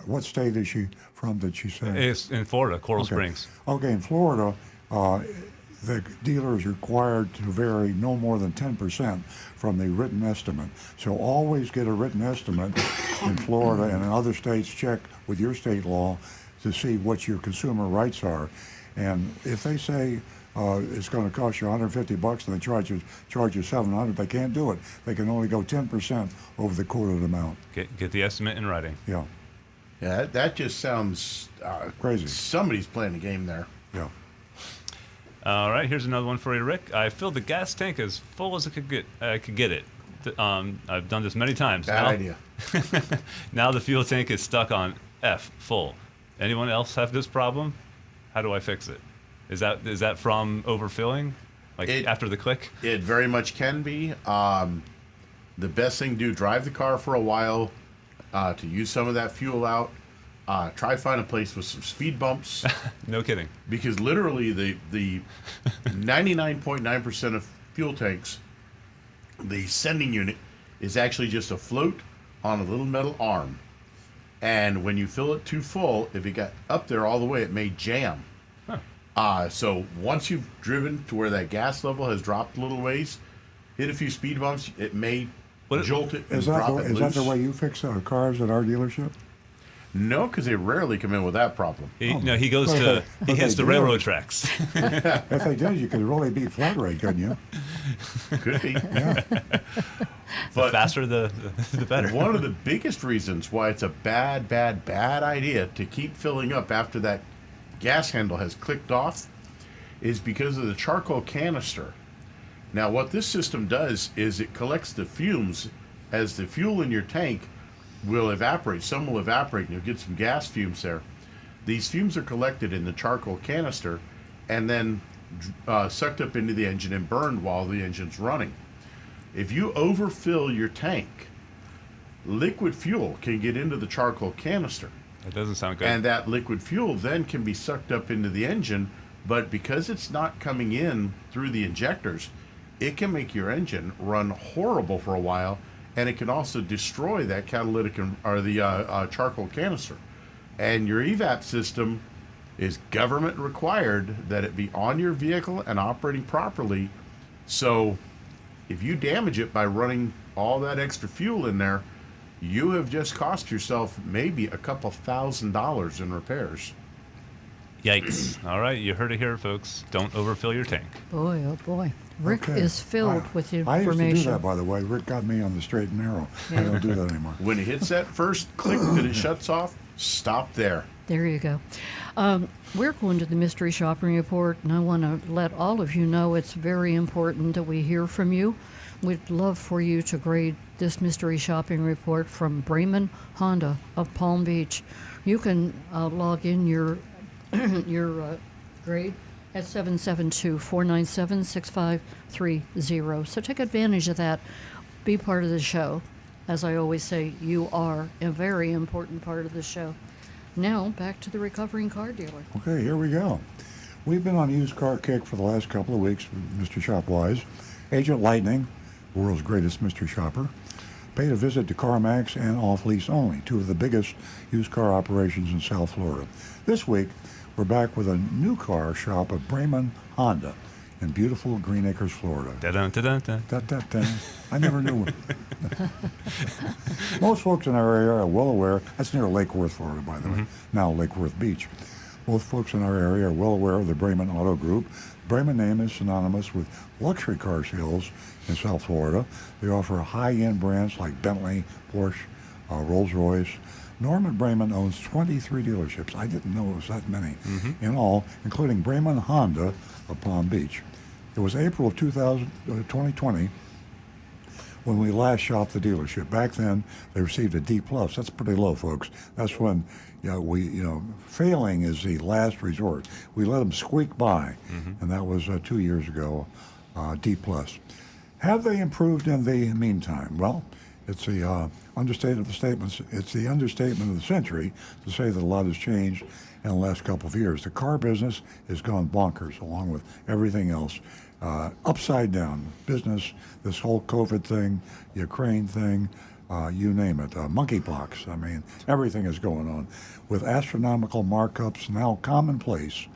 What state is she from, did she say? It's in Florida, Coral Springs. Okay, in Florida, the dealer is required to vary no more than 10% from the written estimate. So always get a written estimate in Florida, and in other states, check with your state law to see what your consumer rights are. And if they say it's going to cost you $150 and they charge you $700, they can't do it. They can only go 10% over the quoted amount. Get the estimate in writing. Yeah. Yeah, that just sounds crazy. Somebody's playing a game there. Yeah. All right, here's another one for you, Rick. I filled the gas tank as full as I could get it. I've done this many times. Bad idea. Now the fuel tank is stuck on F, full. Anyone else have this problem? How do I fix it? Is that from overfilling, after the click? It very much can be. The best thing to do, drive the car for a while to use some of that fuel out. Try to find a place with some speed bumps. No kidding. Because literally the 99.9% of fuel tanks, the sending unit is actually just a float on a little metal arm. And when you fill it too full, if it got up there all the way, it may jam. So once you've driven to where that gas level has dropped a little ways, hit a few speed bumps, it may jolt it and drop it loose. Is that the way you fix cars at our dealership? No, because they rarely come in with that problem. He hits the railroad tracks. If they did, you could really beat flat rate, couldn't you? Could be. Yeah. But the faster, the better. One of the biggest reasons why it's a bad idea to keep filling up after that gas handle has clicked off is because of the charcoal canister. Now, what this system does is it collects the fumes as the fuel in your tank will evaporate. Some will evaporate and you'll get some gas fumes there. These fumes are collected in the charcoal canister and then sucked up into the engine and burned while the engine's running. If you overfill your tank, liquid fuel can get into the charcoal canister. That doesn't sound good. And that liquid fuel then can be sucked up into the engine, but because it's not coming in through the injectors, it can make your engine run horrible for a while, and it can also destroy that catalytic or the charcoal canister. And your evap system is government required that it be on your vehicle and operating properly. So if you damage it by running all that extra fuel in there, you have just cost yourself maybe a couple $1,000s in repairs. Yikes. All right, you heard it here, folks. Don't overfill your tank. Boy, oh boy. Rick Okay. is filled with information. I used to do that, by the way. Rick got me on the straight and narrow. I don't do that anymore. When it hits that first click that it shuts off, stop there. There you go. We're going to the mystery shopping report, and I want to let all of you know it's very important that we hear from you. We'd love for you to grade this mystery shopping report from Bremen Honda of Palm Beach. You can log in your grade at 772-497-6530. So take advantage of that. Be part of the show. As I always say, you are a very important part of the show. Now, back to the recovering car dealer. Okay, here we go. We've been on a used car kick for the last couple of weeks, Mr. Shopwise. Agent Lightning, the world's greatest mystery shopper, paid a visit to CarMax and Off Lease Only, two of the biggest used car operations in South Florida. This week, we're back with a new car shop of Bremen Honda in beautiful Green Acres, Florida. Da-dun-da-dun-dun. Da-da-da. I never knew. Most folks in our area are well aware, that's near Lake Worth, Florida, by the way, now Lake Worth Beach. Most folks in our area are well aware of the Bremen Auto Group. Bremen name is synonymous with luxury car sales in South Florida. They offer high-end brands like Bentley, Porsche, Rolls-Royce. Norman Bremen owns 23 dealerships. I didn't know it was that many in all, including Bremen Honda of Palm Beach. It was April of 2020 when we last shopped the dealership. Back then, they received a D+. That's pretty low, folks. That's when failing is the last resort. We let them squeak by, and that was 2 years ago, D+. Have they improved in the meantime? Well, it's the understatement of the statements. It's the understatement of the century to say that a lot has changed in the last couple of years. The car business has gone bonkers, along with everything else. Upside down business, this whole COVID thing, Ukraine thing, you name it, monkeypox. I mean, everything is going on. With astronomical markups now commonplace,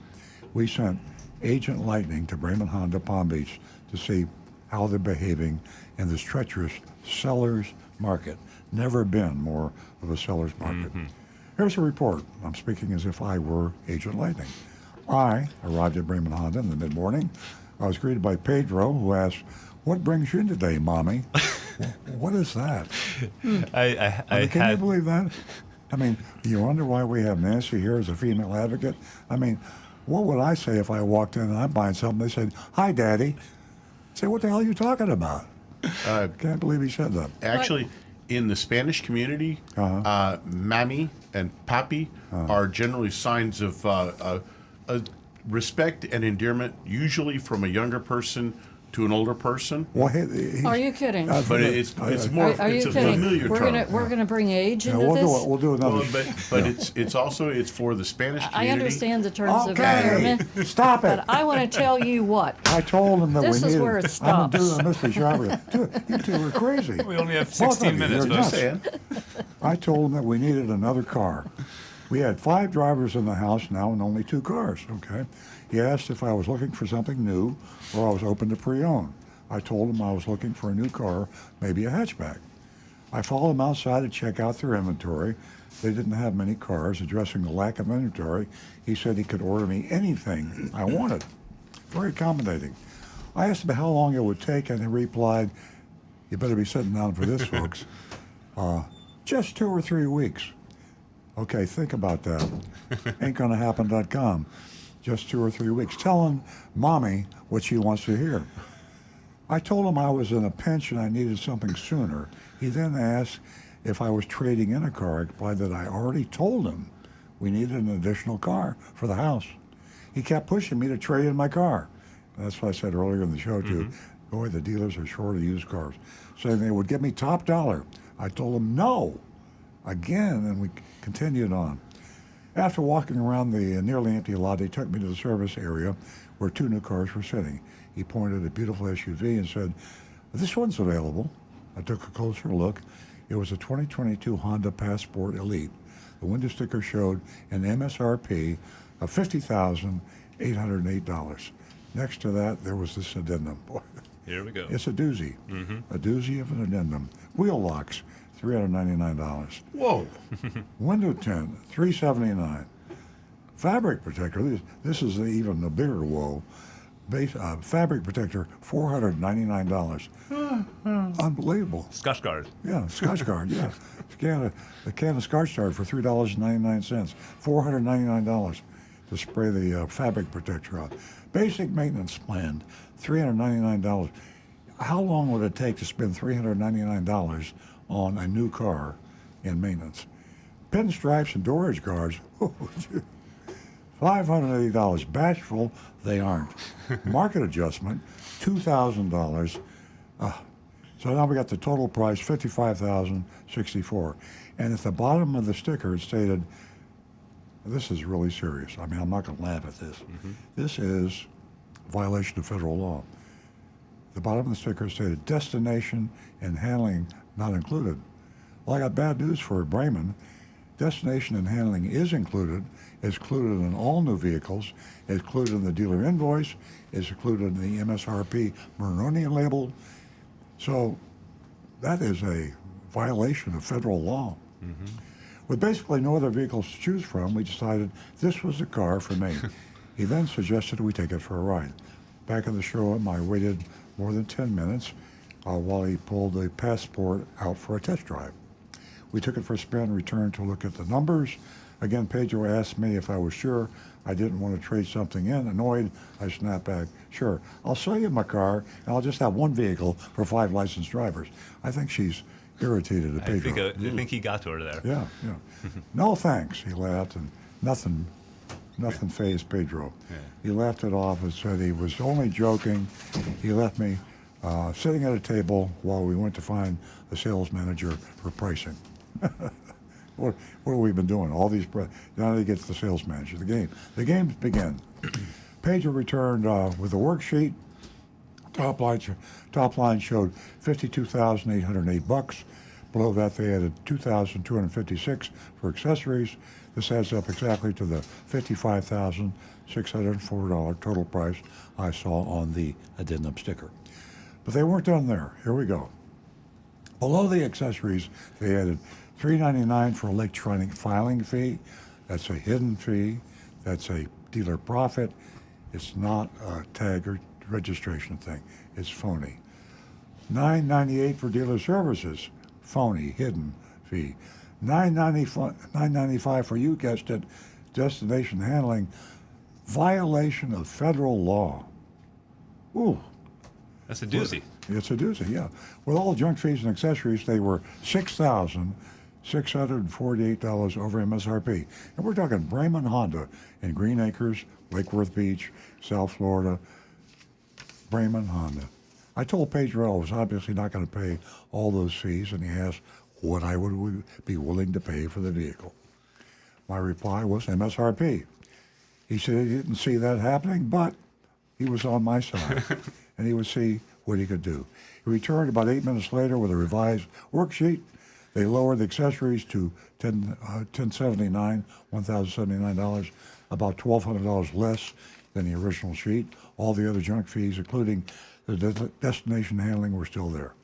we sent Agent Lightning to Bremen Honda Palm Beach to see how they're behaving in this treacherous seller's market. Never been more of a seller's market. Here's a report. I'm speaking as if I were Agent Lightning. I arrived at Bremen Honda in the mid-morning. I was greeted by Pedro, who asked, "What brings you in today, Mommy?" What is that? Can you believe that? I mean, you wonder why we have Nancy here as a female advocate? I mean, what would I say if I walked in and I'm buying something? They said, "Hi, Daddy." I say, "What the hell are you talking about?" Can't believe he said that. Actually, in the Spanish community, Mammy and Papi are generally signs of respect and endearment, usually from a younger person to an older person. Well, Are you kidding? But it's more Are you it's a kidding? familiar term. We're gonna bring age into this. We'll do another. Well, but it's also for the Spanish community. I understand the terms of Okay, endearment, stop it. but I want to tell you what. I told him that This we is needed. where it I'm stops. doing a mystery shopper. You two are crazy. We only have Both of 16 you, minutes, you're folks. nuts. I told him that we needed another car. We had 5 drivers in the house now and only 2 cars. Okay. He asked if I was looking for something new or I was open to pre-owned. I told him I was looking for a new car, maybe a hatchback. I followed him outside to check out their inventory. They didn't have many cars. Addressing the lack of inventory, he said he could order me anything I wanted. Very accommodating. I asked him how long it would take, and he replied, "You better be sitting down for this, folks. Just 2 or 3 weeks." Okay, think about that. Ain't gonna happen.com. Just 2 or 3 weeks. Telling Mommy what she wants to hear. I told him I was in a pinch and I needed something sooner. He then asked if I was trading in a car. I replied that I already told him we needed an additional car for the house. He kept pushing me to trade in my car. That's what I said earlier in the show, too. Boy, the dealers are short of used cars. Saying they would give me top dollar. I told him no. Again, and we continued on. After walking around the nearly empty lot, he took me to the service area where 2 new cars were sitting. He pointed at a beautiful SUV and said, "This one's available." I took a closer look. It was a 2022 Honda Passport Elite. The window sticker showed an MSRP of $50,808. Next to that, there was this addendum. Boy, Here we go. it's a doozy. A doozy of an addendum. Wheel locks, $399. Whoa. Window tint, $379. Fabric protector, this is even a bigger whoa. Fabric protector, $499. Unbelievable. Scotch Guard. Yeah, Scotch Guard, yeah. A can of Scotch Guard for $3.99. $499 to spray the fabric protector on. Basic maintenance plan, $399. How long would it take to spend $399 on a new car in maintenance? Pinstripes and door edge guards, $580. Bashful, they aren't. Market adjustment, $2,000. So now we got the total price, $55,064. And at the bottom of the sticker, it stated, this is really serious. I mean, I'm not going to laugh at this. This is a violation of federal law. The bottom of the sticker stated, destination and handling not included. Well, I got bad news for Bremen. Destination and handling is included. It's included in all new vehicles. It's included in the dealer invoice. It's included in the MSRP Maroni label. So that is a violation of federal law. With basically no other vehicles to choose from, we decided this was the car for me. He then suggested we take it for a ride. Back in the showroom, I waited more than 10 minutes while he pulled the Passport out for a test drive. We took it for a spin, returned to look at the numbers. Again, Pedro asked me if I was sure I didn't want to trade something in. Annoyed, I snapped back, "Sure, I'll sell you my car, and I'll just have one vehicle for 5 licensed drivers." I think she's irritated at Pedro. I think he got to her there. Yeah. "No, thanks," he laughed, and nothing fazed Pedro. Yeah. He laughed it off and said he was only joking. He left me sitting at a table while we went to find the sales manager for pricing. What have we been doing? All these now they get to the sales manager. The games begin. Pedro returned with a worksheet. Top line showed $52,808. Below that, they added $2,256 for accessories. This adds up exactly to the $55,604 total price I saw on the addendum sticker. But they weren't done there. Here we go. Below the accessories, they added $399 for electronic filing fee. That's a hidden fee. That's a dealer profit. It's not a tag or registration thing. It's phony. $998 for dealer services. Phony, hidden fee. $995 for, you guessed it, destination handling. Violation of federal law. Ooh. That's a doozy. It's a doozy, yeah. With all junk fees and accessories, they were $6,648 over MSRP. And we're talking Bremen Honda in Green Acres, Lake Worth Beach, South Florida. Bremen Honda. I told Pedro I was obviously not going to pay all those fees, and he asked what I would be willing to pay for the vehicle. My reply was MSRP. He said he didn't see that happening, but he was on my side, and he would see what he could do. He returned about 8 minutes later with a revised worksheet. They lowered the accessories to $1,079, about $1,200 less than the original sheet. All the other junk fees, including the destination handling, were still there.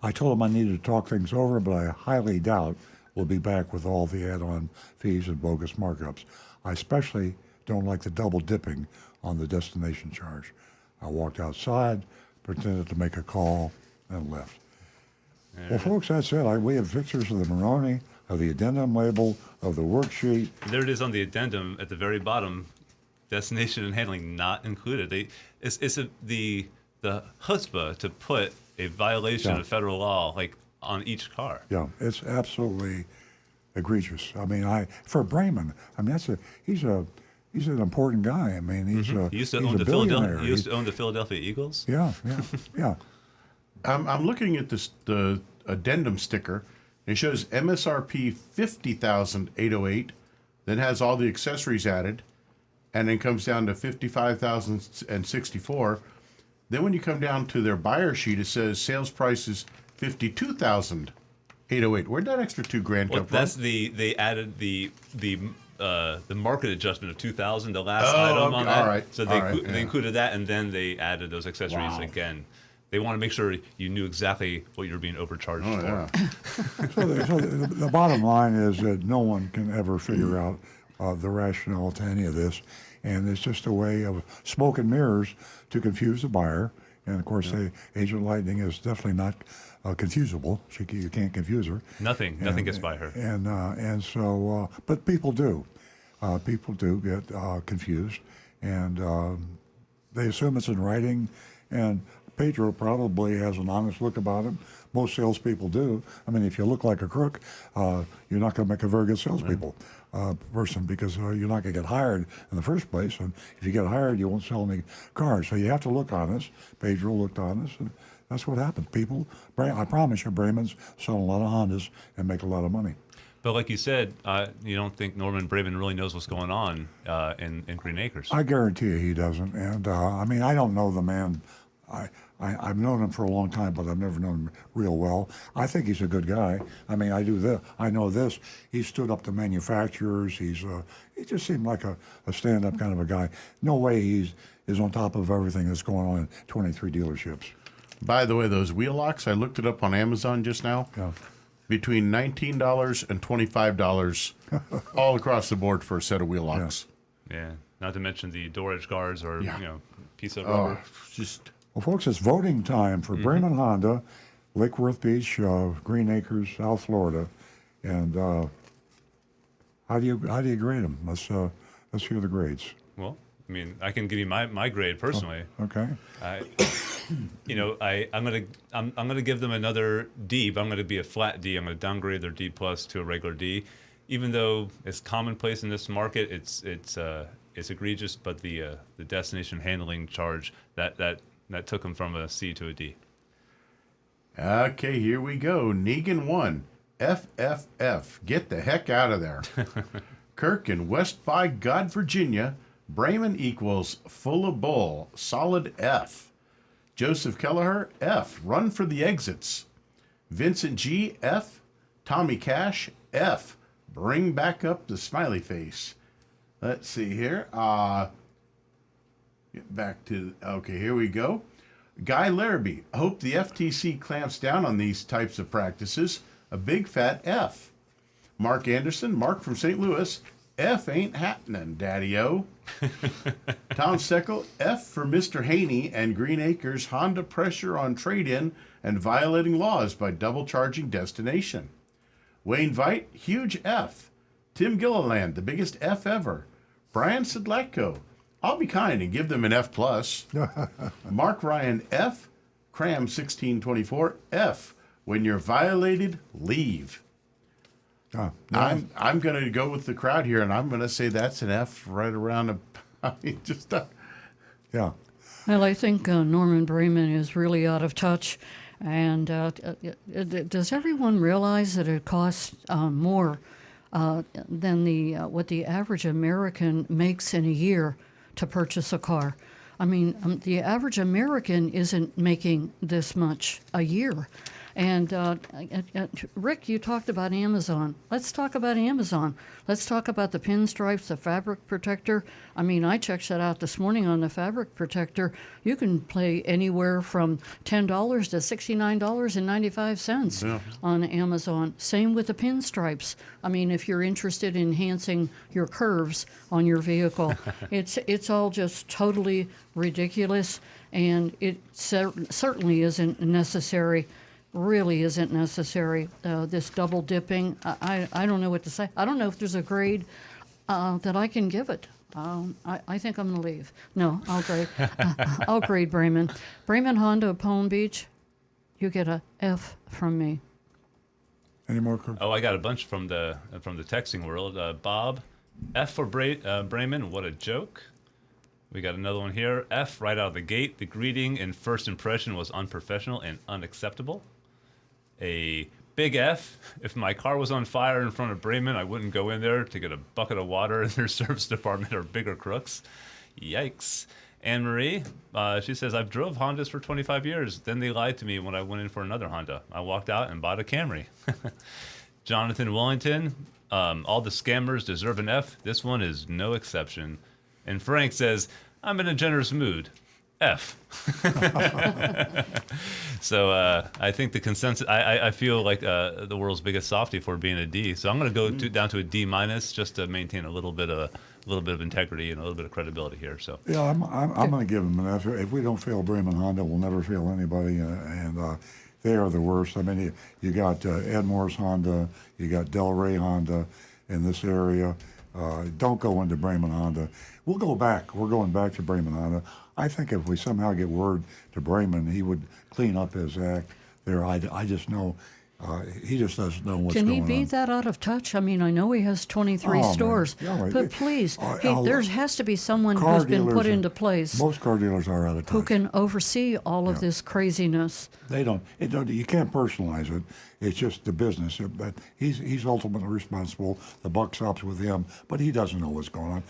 I told him I needed to talk things over, but I highly doubt we'll be back with all the add-on fees and bogus markups. I especially don't like the double dipping on the destination charge. I walked outside, pretended to make a call, and left. Well, folks, that's it. We have pictures of the Maroni, of the addendum label, of the worksheet. There it is on the addendum at the very bottom. Destination and handling not included. It's the chutzpah to put a violation of federal law like on each car. Yeah, it's absolutely egregious. I mean, for Bremen, I mean he's an important guy. I mean, he used to own the Philadelphia Eagles. Yeah. I'm looking at the addendum sticker. It shows MSRP $50,808, then has all the accessories added. and then comes down to 55,064. Then when you come down to their buyer sheet, it says sales price is 52,808. Where'd that extra $2,000 Well, come from? that's they added the market adjustment of 2,000, the last item on okay. that. All right. So they included that, and then they added those accessories again. They want to make sure you knew exactly what you were being overcharged for. Yeah. So the bottom line is that no one can ever figure out the rationale to any of this, and it's just a way of smoke and mirrors to confuse the buyer. And of course, Agent Lightning is definitely not confusable. You can't confuse her. Nothing gets by her. And so, but people do. People do get confused, and they assume it's in writing. And Pedro probably has an honest look about him. Most salespeople do. I mean, if you look like a crook, you're not going to make a very good salespeople person, because you're not going to get hired in the first place. And if you get hired, you won't sell any cars. So you have to look honest. Pedro looked honest, and that's what happened. People, I promise you, Bremen's selling a lot of Hondas and make a lot of money. But like you said, you don't think Norman Braven really knows what's going on in Green Acres? I guarantee you he doesn't. And I mean, I don't know the man. I've known him for a long time, but I've never known him real well. I think he's a good guy. I mean, I do this. I know this. He stood up to manufacturers. He just seemed like a stand-up kind of a guy. No way is on top of everything that's going on in 23 dealerships. By the way, those wheel locks, I looked it up on Amazon just now. Yeah. Between $19 and $25 all across the board for a set of wheel locks. Yeah. Not to mention the door edge guards or piece of Oh, rubber. just Well, folks, it's voting time for Bremen Honda, Lake Worth Beach, Green Acres, South Florida, and how do you grade them? Let's hear the grades. Well, I mean, I can give you my grade personally. Okay. I'm gonna give them another D, but I'm gonna be a flat D. I'm gonna downgrade their D plus to a regular D, even though it's commonplace in this market. It's egregious, but the destination handling charge that took them from a C to a D. Okay, here we go. Negan 1, FFF. Get the heck out of there. Kirk in West by God, Virginia. Bremen equals full of bull. Solid F. Joseph Kelleher, F. Run for the exits. Vincent G, F. Tommy Cash, F. Bring back up the smiley face. Let's see here. Get back to, okay, here we go. Guy Larrabee, hope the FTC clamps down on these types of practices. A big fat F. Mark Anderson, Mark from St. Louis, F ain't happening, Daddy-O. Tom Seckel, F for Mr. Haney and Green Acres Honda pressure on trade-in and violating laws by double charging destination. Wayne Veit, huge F. Tim Gilliland, the biggest F ever. Brian Sidlatko, I'll be kind and give them an F+. Mark Ryan, F. Cram 1624, F. When you're violated, leave. I'm going to go with the crowd here, and I'm going to say that's an F right around yeah. Well, I think Norman Bremen is really out of touch. And does everyone realize that it costs more than what the average American makes in a year to purchase a car? I mean, the average American isn't making this much a year. And Rick, you talked about Amazon. Let's talk about Amazon. Let's talk about the pinstripes, the fabric protector. I mean, I checked that out this morning on the fabric protector. You can pay anywhere from $10 to $69.95 on Amazon. Same with the pinstripes. I mean, if you're interested in enhancing your curves on your vehicle, it's all just totally ridiculous, and it certainly isn't necessary. Really isn't necessary. This double dipping, I don't know what to say. I don't know if there's a grade that I can give it. I think I'm going to leave. No, I'll grade. I'll grade Bremen. Bremen Honda Palm Beach, you get a F from me. Any more? Oh, I got a bunch from the texting world. Bob, F for Bremen. What a joke. We got another one here. F right out of the gate. The greeting and first impression was unprofessional and unacceptable. A Big F, if my car was on fire in front of Bremen, I wouldn't go in there to get a bucket of water, and their service department are bigger crooks. Yikes. Anne Marie, she says, I've drove Hondas for 25 years. Then they lied to me when I went in for another Honda. I walked out and bought a Camry. Jonathan Wellington, all the scammers deserve an F. This one is no exception. And Frank says, I'm in a generous mood. F. So I think the consensus, I feel like the world's biggest softie for being a D. So I'm going to go down to a D minus just to maintain a little bit of integrity and a little bit of credibility here. So yeah, I'm going to give them an F. If we don't fail Bremen Honda, we'll never fail anybody, and they are the worst. I mean, you got Ed Morris Honda, you got Delray Honda in this area. Don't go into Bremen Honda. We'll go back. We're going back to Bremen Honda. I think if we somehow get word to Bremen, he would clean up his act there. I just know he just doesn't know what's going on. Can he be that out of touch? I mean, I know he has 23 stores, but please, there has to be someone who's been put into place. Most car dealers are out of touch. Who can oversee all of this craziness. They don't. You can't personalize it. It's just the business. But he's ultimately responsible. The buck stops with him, but he doesn't know what's going on.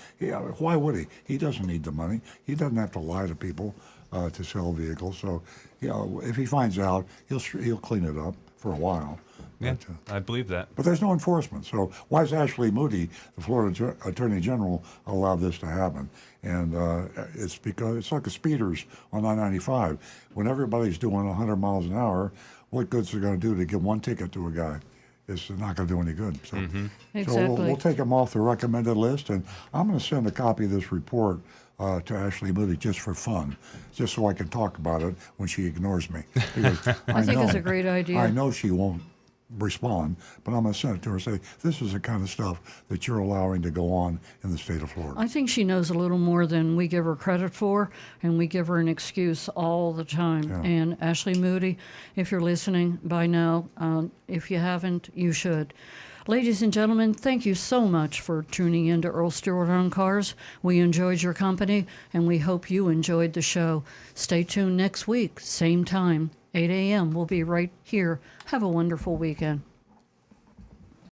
Why would he? He doesn't need the money. He doesn't have to lie to people to sell vehicles. So, if he finds out, he'll clean it up for a while. Yeah, I believe that. But there's no enforcement. So why is Ashley Moody, the Florida Attorney General, allow this to happen? And it's because it's like the speeders on I-95. When everybody's doing 100 miles an hour, what good's it going to do to give one ticket to a guy? It's not going to do any good. So, Exactly. we'll take him off the recommended list, and I'm going to send a copy of this report to Ashley Moody just for fun, just so I can talk about it when she ignores me. Because I think it's a great idea. I know she won't respond, but I'm going to send it to her and say, this is the kind of stuff that you're allowing to go on in the state of Florida. I think she knows a little more than we give her credit for, and we give her an excuse all the time. Yeah. And Ashley Moody, if you're listening by now, if you haven't, you should. Ladies and gentlemen, thank you so much for tuning in to Earl Stewart on Cars. We enjoyed your company, and we hope you enjoyed the show. Stay tuned next week, same time, 8 a.m. We'll be right here. Have a wonderful weekend.